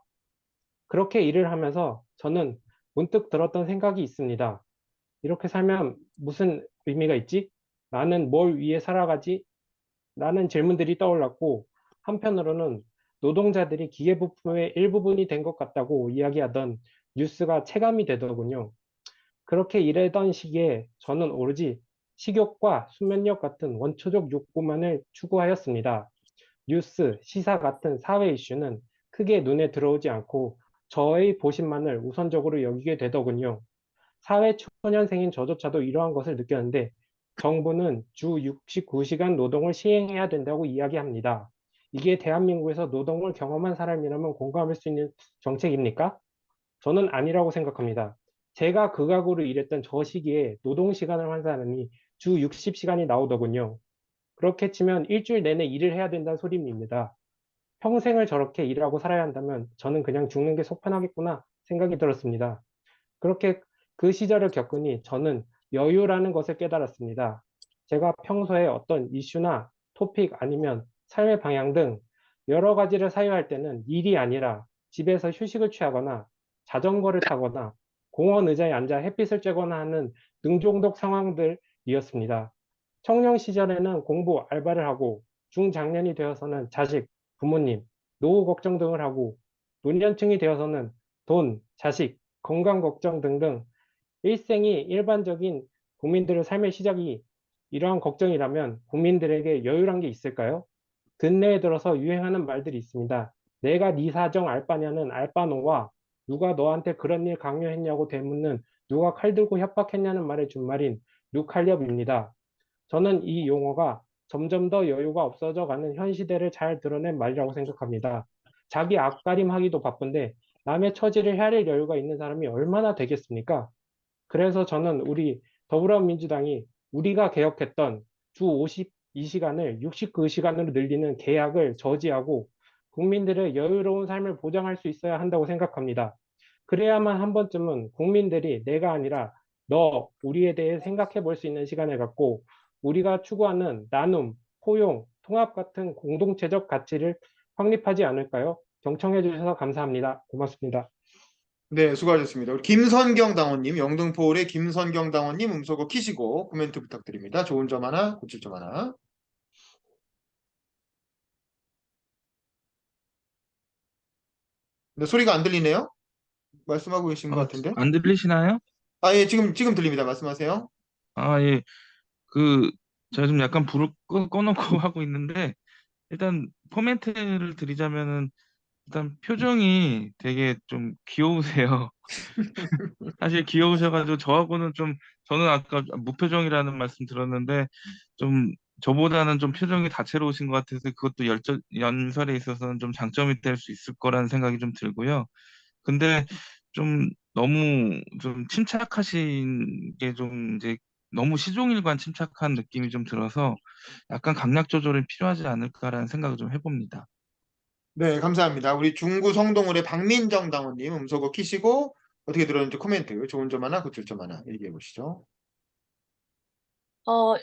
그렇게 일을 하면서 저는 문득 들었던 생각이 있습니다. 이렇게 살면 무슨 의미가 있지? 나는 뭘 위해 살아가지? 라는 질문들이 떠올랐고, 한편으로는 노동자들이 기계부품의 일부분이 된 것 같다고 이야기하던 뉴스가 체감이 되더군요. 그렇게 일하던 시기에 저는 오로지 식욕과 수면력 같은 원초적 욕구만을 추구하였습니다. 뉴스, 시사 같은 사회 이슈는 크게 눈에 들어오지 않고 저의 보신만을 우선적으로 여기게 되더군요. 사회 초년생인 저조차도 이러한 것을 느꼈는데 정부는 주 69시간 노동을 시행해야 된다고 이야기합니다. 이게 대한민국에서 노동을 경험한 사람이라면 공감할 수 있는 정책입니까? 저는 아니라고 생각합니다. 제가 극악으로 일했던 저 시기에 노동 시간을 환산하니 주 60시간이 나오더군요. 그렇게 치면 일주일 내내 일을 해야 된다는 소리입니다. 평생을 저렇게 일하고 살아야 한다면 저는 그냥 죽는 게 속편하겠구나 생각이 들었습니다. 그렇게 그 시절을 겪으니 저는 여유라는 것을 깨달았습니다. 제가 평소에 어떤 이슈나 토픽 아니면 삶의 방향 등 여러 가지를 사유할 때는 일이 아니라 집에서 휴식을 취하거나 자전거를 타거나 공원 의자에 앉아 햇빛을 쬐거나 하는 능종독 상황들이었습니다. 청년 시절에는 공부, 알바를 하고 중장년이 되어서는 자식, 부모님, 노후 걱정 등을 하고 노년층이 되어서는 돈, 자식, 건강 걱정 등등 일생이 일반적인 국민들의 삶의 시작이 이러한 걱정이라면 국민들에게 여유란 게 있을까요? 근래에 들어서 유행하는 말들이 있습니다. 내가 네 사정 알 바냐는 알바노와 누가 너한테 그런 일 강요했냐고 되묻는 누가 칼 들고 협박했냐는 말의 준말인 뉴칼렵입니다. 저는 이 용어가 점점 더 여유가 없어져 가는 현 시대를 잘 드러낸 말이라고 생각합니다. 자기 앞가림하기도 바쁜데 남의 처지를 헤아릴 여유가 있는 사람이 얼마나 되겠습니까? 그래서 저는 우리 더불어민주당이 우리가 개혁했던 주 52시간을 69시간으로 늘리는 계약을 저지하고 국민들의 여유로운 삶을 보장할 수 있어야 한다고 생각합니다. 그래야만 한 번쯤은 국민들이 내가 아니라 너, 우리에 대해 생각해 볼 수 있는 시간을 갖고 우리가 추구하는 나눔, 포용, 통합 같은 공동체적 가치를 확립하지 않을까요? 경청해 주셔서 감사합니다. 고맙습니다. 네, 수고하셨습니다. 우리 김선경 당원님, 영등포울의 김선경 당원님 음소거 키시고 코멘트 부탁드립니다. 좋은 점 하나, 고칠 점 하나. 근데 소리가 안 들리네요? 말씀하고 계신 것 같은데? 안 들리시나요? 아, 예, 지금 들립니다. 말씀하세요. 아, 예. 제가 좀 약간 불을 꺼놓고 하고 있는데, 일단 코멘트를 드리자면은, 일단 표정이 되게 좀 귀여우세요. 사실 귀여우셔가지고 저는 아까 무표정이라는 말씀 들었는데, 좀 저보다는 좀 표정이 다채로우신 것 같아서 그것도 연설에 있어서는 좀 장점이 될 수 있을 거라는 생각이 좀 들고요. 근데 좀 너무 좀 침착하신 게 좀 이제 너무 시종일관 침착한 느낌이 좀 들어서 약간 강약 조절이 필요하지 않을까라는 생각을 좀 해봅니다. 네, 감사합니다. 우리 중구 성동울의 박민정 당원님 음소거 키시고 어떻게 들었는지 코멘트, 좋은 점 하나, 고칠 점 하나 얘기해 보시죠.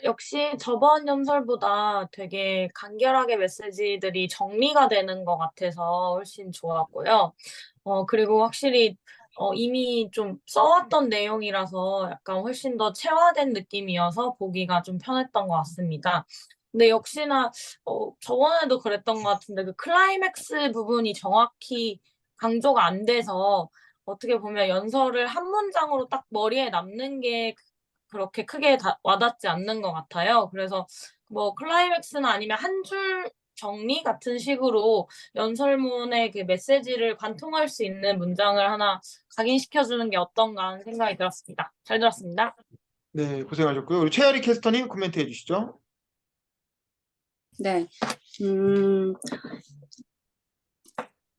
역시 저번 연설보다 되게 간결하게 메시지들이 정리가 되는 것 같아서 훨씬 좋았고요. 그리고 확실히 이미 좀 써왔던 내용이라서 약간 훨씬 더 체화된 느낌이어서 보기가 좀 편했던 것 같습니다. 근데 역시나 저번에도 그랬던 것 같은데 그 클라이맥스 부분이 정확히 강조가 안 돼서 어떻게 보면 연설을 한 문장으로 딱 머리에 남는 게 그렇게 크게 와닿지 않는 것 같아요. 그래서 뭐 클라이맥스나 아니면 한 줄 정리 같은 식으로 연설문의 그 메시지를 관통할 수 있는 문장을 하나 각인시켜주는 게 어떤가 하는 생각이 들었습니다. 잘 들었습니다. 네, 고생하셨고요. 우리 최아리 캐스터님 코멘트 해주시죠. 네.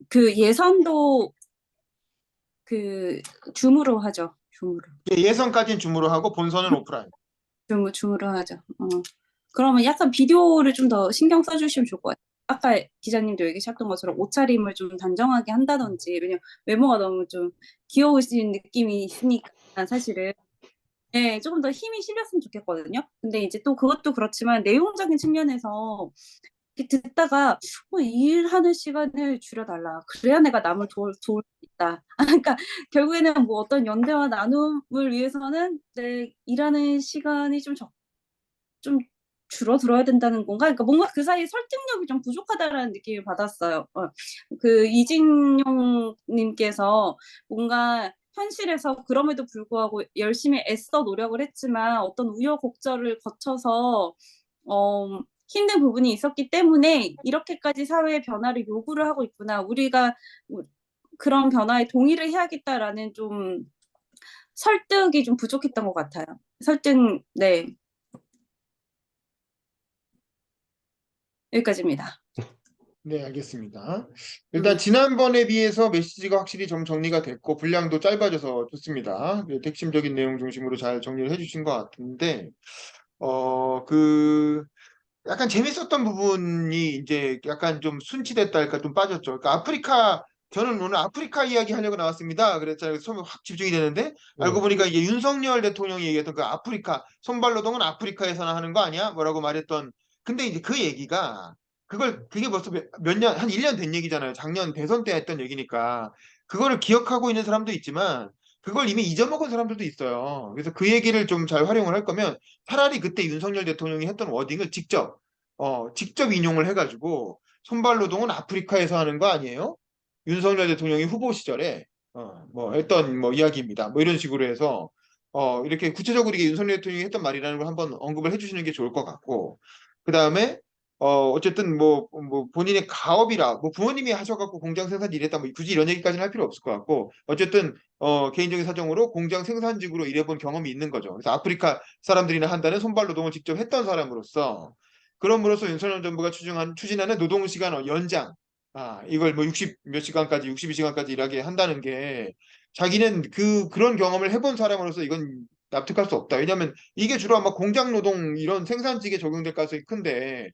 그 예선도 그 줌으로 하죠. 줌으로. 예, 예선까지는 줌으로 하고 본선은 오프라인. 줌으로 하죠. 그러면 약간 비디오를 좀 더 신경 써주시면 좋을 것 같아요. 아까 기자님도 얘기하셨던 것처럼 옷차림을 좀 단정하게 한다든지, 왜냐면 외모가 너무 좀 귀여우신 느낌이 있으니까 사실은 네, 조금 더 힘이 실렸으면 좋겠거든요. 근데 이제 또 그것도 그렇지만 내용적인 측면에서 이렇게 듣다가 일하는 시간을 줄여달라. 그래야 내가 남을 도울 수 있다. 그러니까 결국에는 뭐 어떤 연대와 나눔을 위해서는 내 일하는 시간이 좀 줄어들어야 된다는 건가? 그러니까 뭔가 그 사이에 설득력이 좀 부족하다라는 느낌을 받았어요. 그 이진용 님께서 뭔가 현실에서 그럼에도 불구하고 열심히 애써 노력을 했지만 어떤 우여곡절을 거쳐서 힘든 부분이 있었기 때문에 이렇게까지 사회의 변화를 요구를 하고 있구나. 우리가 그런 변화에 동의를 해야겠다라는 좀 설득이 좀 부족했던 것 같아요. 네. 여기까지입니다. 네, 알겠습니다. 일단 지난번에 비해서 메시지가 확실히 좀 정리가 됐고 분량도 짧아져서 좋습니다. 핵심적인 내용 중심으로 잘 정리를 해주신 것 같은데 약간 재밌었던 부분이 이제 약간 좀 순치됐다 할까 좀 빠졌죠. 그러니까 저는 오늘 아프리카 이야기 하려고 나왔습니다. 그랬잖아요. 처음에 확 집중이 되는데 알고 보니까 이게 윤석열 대통령이 얘기했던 그 아프리카 손발노동은 아프리카에서나 하는 거 아니야? 뭐라고 말했던. 근데 이제 그 얘기가 그게 벌써 몇 년, 한 1년 된 얘기잖아요. 작년 대선 때 했던 얘기니까 그거를 기억하고 있는 사람도 있지만 그걸 이미 잊어먹은 사람들도 있어요. 그래서 그 얘기를 좀 잘 활용을 할 거면 차라리 그때 윤석열 대통령이 했던 워딩을 직접 인용을 해가지고 손발 노동은 아프리카에서 하는 거 아니에요? 윤석열 대통령이 후보 시절에 뭐 했던 뭐 이야기입니다. 뭐 이런 식으로 해서 이렇게 구체적으로 이게 윤석열 대통령이 했던 말이라는 걸 한번 언급을 해주시는 게 좋을 것 같고 그 다음에 어쨌든 뭐 본인의 가업이라 뭐 부모님이 하셔갖고 공장 생산 일했다 뭐 굳이 이런 얘기까지는 할 필요 없을 것 같고 어쨌든 개인적인 사정으로 공장 생산직으로 일해본 경험이 있는 거죠. 그래서 아프리카 사람들이나 한다는 손발 노동을 직접 했던 사람으로서 그럼으로써 윤석열 정부가 추진하는 노동시간 연장 이걸 뭐 60 몇 시간까지 62시간까지 일하게 한다는 게 자기는 그런 경험을 해본 사람으로서 이건 납득할 수 없다. 왜냐하면 이게 주로 아마 공장 노동 이런 생산직에 적용될 가능성이 큰데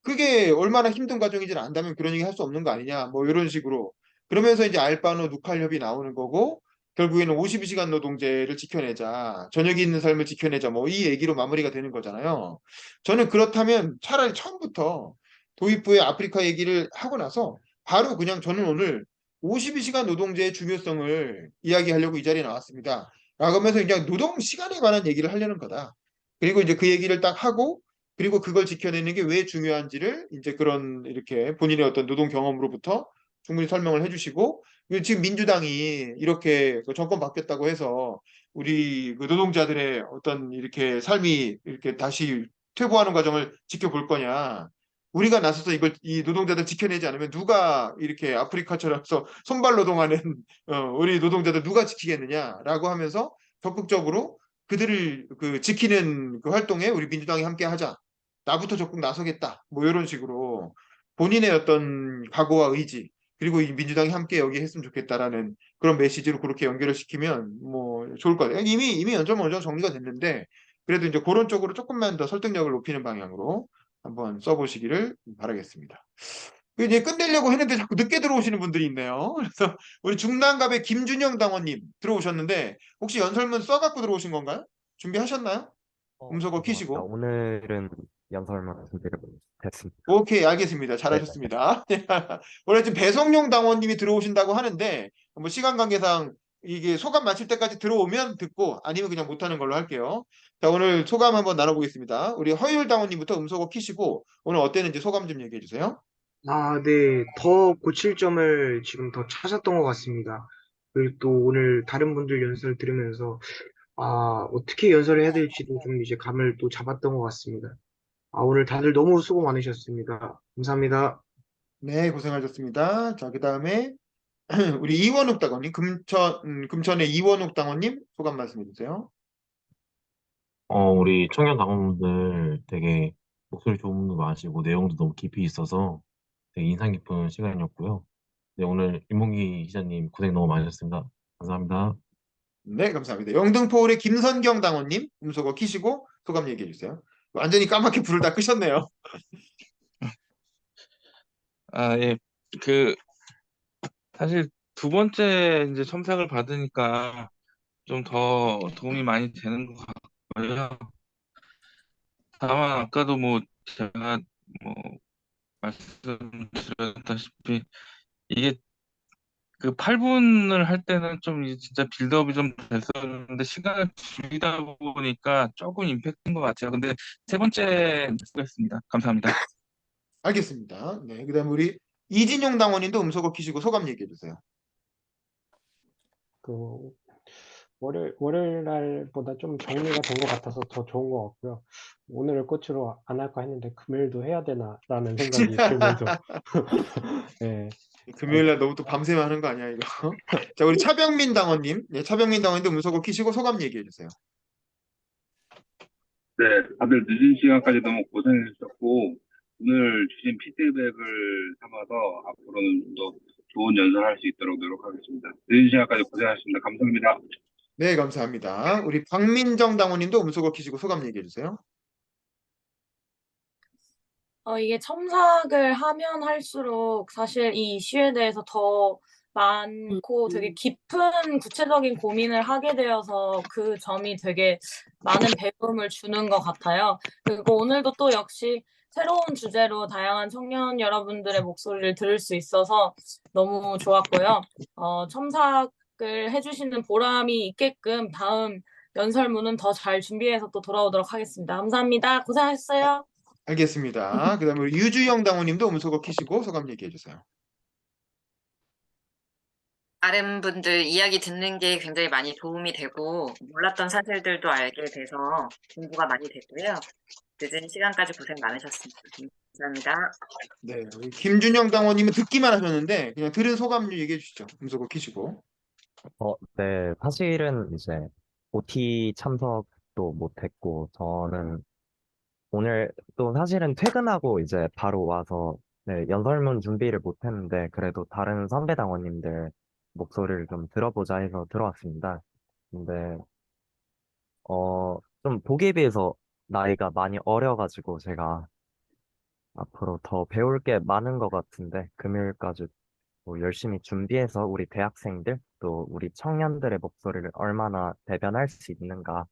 그게 얼마나 힘든 과정인지를 안다면 그런 얘기 할 수 없는 거 아니냐 뭐 이런 식으로 그러면서 이제 알바노 누칼 협의 나오는 거고 결국에는 52시간 노동제를 지켜내자 저녁이 있는 삶을 지켜내자 뭐 이 얘기로 마무리가 되는 거잖아요. 저는 그렇다면 차라리 처음부터 도입부의 아프리카 얘기를 하고 나서 바로 그냥 저는 오늘 52시간 노동제의 중요성을 이야기하려고 이 자리에 나왔습니다. 라고 하면서 그냥 노동 시간에 관한 얘기를 하려는 거다. 그리고 이제 그 얘기를 딱 하고 그리고 그걸 지켜내는 게 왜 중요한지를 이제 그런 이렇게 본인의 어떤 노동 경험으로부터 충분히 설명을 해주시고 그리고 지금 민주당이 이렇게 그 정권 바뀌었다고 해서 우리 그 노동자들의 어떤 이렇게 삶이 이렇게 다시 퇴보하는 과정을 지켜볼 거냐. 우리가 나서서 이 노동자들 지켜내지 않으면 누가 이렇게 아프리카처럼서 손발 노동하는 우리 노동자들 누가 지키겠느냐라고 하면서 적극적으로 그들을 지키는 그 활동에 우리 민주당이 함께 하자. 나부터 적극 나서겠다. 뭐 이런 식으로 본인의 어떤 각오와 의지 그리고 이 민주당이 함께 여기 했으면 좋겠다라는 그런 메시지로 그렇게 연결을 시키면 뭐 좋을 것 같아요. 이미 어느 정도 정리가 됐는데 그래도 이제 그런 쪽으로 조금만 더 설득력을 높이는 방향으로 한번 써보시기를 바라겠습니다. 이제 끝내려고 했는데 자꾸 늦게 들어오시는 분들이 있네요. 그래서 우리 중랑갑의 김준영 당원님 들어오셨는데 혹시 연설문 써갖고 들어오신 건가요? 준비하셨나요? 음소거 죄송합니다. 키시고. 오늘은 연설만 준비를 했습니다. 오케이, 알겠습니다. 네. 잘하셨습니다. 원래 지금 배성용 당원님이 들어오신다고 하는데 뭐 시간 관계상 이게 소감 마칠 때까지 들어오면 듣고 아니면 그냥 못하는 걸로 할게요. 자, 오늘 소감 한번 나눠보겠습니다. 우리 허율 당원님부터 음소거 키시고 오늘 어땠는지 소감 좀 얘기해 주세요. 네. 더 고칠 점을 지금 더 찾았던 것 같습니다. 그리고 또 오늘 다른 분들 연설 들으면서, 어떻게 연설을 해야 될지도 좀 이제 감을 또 잡았던 것 같습니다. 오늘 다들 너무 수고 많으셨습니다. 감사합니다. 네, 고생하셨습니다. 자, 그 다음에 우리 이원욱 당원님, 금천의 이원욱 당원님 소감 말씀해 주세요. 우리 청년 당원분들 되게 목소리 좋은 분도 많으시고 내용도 너무 깊이 있어서 되게 인상 깊은 시간이었고요. 네, 오늘 윤봉기 기자님 고생 너무 많으셨습니다. 감사합니다. 네, 감사합니다. 영등포울의 김선경 당원님 음소거 키시고 소감 얘기해 주세요. 완전히 까맣게 불을 다 끄셨네요. 예. 사실 두 번째 이제 첨삭을 받으니까 좀 더 도움이 많이 되는 것 같고요. 다만 아까도 제가 뭐 말씀드렸다시피 이게 그 8분을 할 때는 좀 진짜 빌드업이 좀 됐었는데 시간을 줄이다 보니까 조금 임팩트인 것 같아요. 근데 세 번째 수고했습니다. 감사합니다. 알겠습니다. 네, 그다음 우리 이진용 당원님도 음소거 키시고 소감 얘기해 주세요. 월요일 날보다 좀 정리가 된 것 같아서 더 좋은 것 같고요. 오늘을 끝으로 안 할까 했는데 금요일도 해야 되나라는 생각이 들면서 네, 금요일 날 너무 또 밤새만 하는 거 아니야 이거? 자, 우리 차병민 당원님, 네, 차병민 당원님도 음소거 키시고 소감 얘기해 주세요. 네, 다들 늦은 시간까지 너무 고생해주셨고, 오늘 주신 피드백을 삼아서 앞으로는 좀 더 좋은 연설할 수 있도록 노력하겠습니다. 늦은 시간까지 고생하셨습니다. 감사합니다. 네, 감사합니다. 우리 박민정 당원님도 음소거 키시고 소감 얘기해 주세요. 이게 첨삭을 하면 할수록 사실 이 이슈에 대해서 더 많고 되게 깊은 구체적인 고민을 하게 되어서 그 점이 되게 많은 배움을 주는 것 같아요. 그리고 오늘도 또 역시 새로운 주제로 다양한 청년 여러분들의 목소리를 들을 수 있어서 너무 좋았고요. 첨삭을 피드백을 해주시는 보람이 있게끔 다음 연설문은 더 잘 준비해서 또 돌아오도록 하겠습니다. 감사합니다. 고생하셨어요. 알겠습니다. 그다음에 우리 유주영 당원님도 음소거 켜시고 소감 얘기해 주세요. 다른 분들 이야기 듣는 게 굉장히 많이 도움이 되고 몰랐던 사실들도 알게 돼서 공부가 많이 됐고요. 늦은 시간까지 고생 많으셨습니다. 감사합니다. 네, 우리 김준영 당원님은 듣기만 하셨는데 그냥 들은 소감 좀 얘기해 주시죠. 음소거 켜시고. 네, 사실은 이제 OT 참석도 못했고, 저는 오늘 또 사실은 퇴근하고 이제 바로 와서 네, 연설문 준비를 못했는데, 그래도 다른 선배 당원님들 목소리를 좀 들어보자 해서 들어왔습니다. 근데, 좀 보기에 비해서 나이가 많이 어려가지고 제가 앞으로 더 배울 게 많은 것 같은데, 금요일까지 뭐 열심히 준비해서 우리 대학생들 또 우리 청년들의 목소리를 얼마나 대변할 수 있는가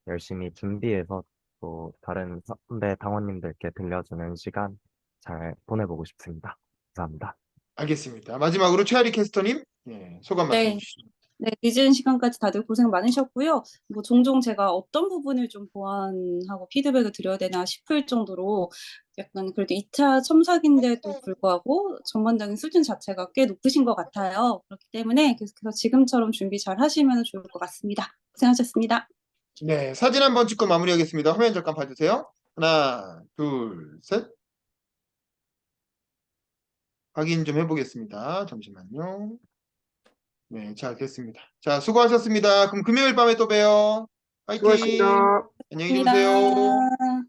열심히 준비해서 또 다른 선배 당원님들께 들려주는 시간 잘 보내보고 싶습니다. 감사합니다. 알겠습니다. 마지막으로 최아리 캐스터님, 예, 소감 말씀해 네. 주시죠. 네, 늦은 시간까지 다들 고생 많으셨고요. 뭐 종종 제가 어떤 부분을 좀 보완하고 피드백을 드려야 되나 싶을 정도로 약간 그래도 2차 첨삭인데도 불구하고 전반적인 수준 자체가 꽤 높으신 것 같아요. 그렇기 때문에 계속해서 지금처럼 준비 잘 하시면 좋을 것 같습니다. 고생하셨습니다. 네, 사진 한번 찍고 마무리하겠습니다. 화면 잠깐 봐주세요. 하나, 둘, 셋. 확인 좀 해보겠습니다. 잠시만요. 네, 잘 됐습니다. 자, 수고하셨습니다. 그럼 금요일 밤에 또 봬요. 화이팅! 수고하셨습니다. 안녕히 주무세요. 고맙습니다.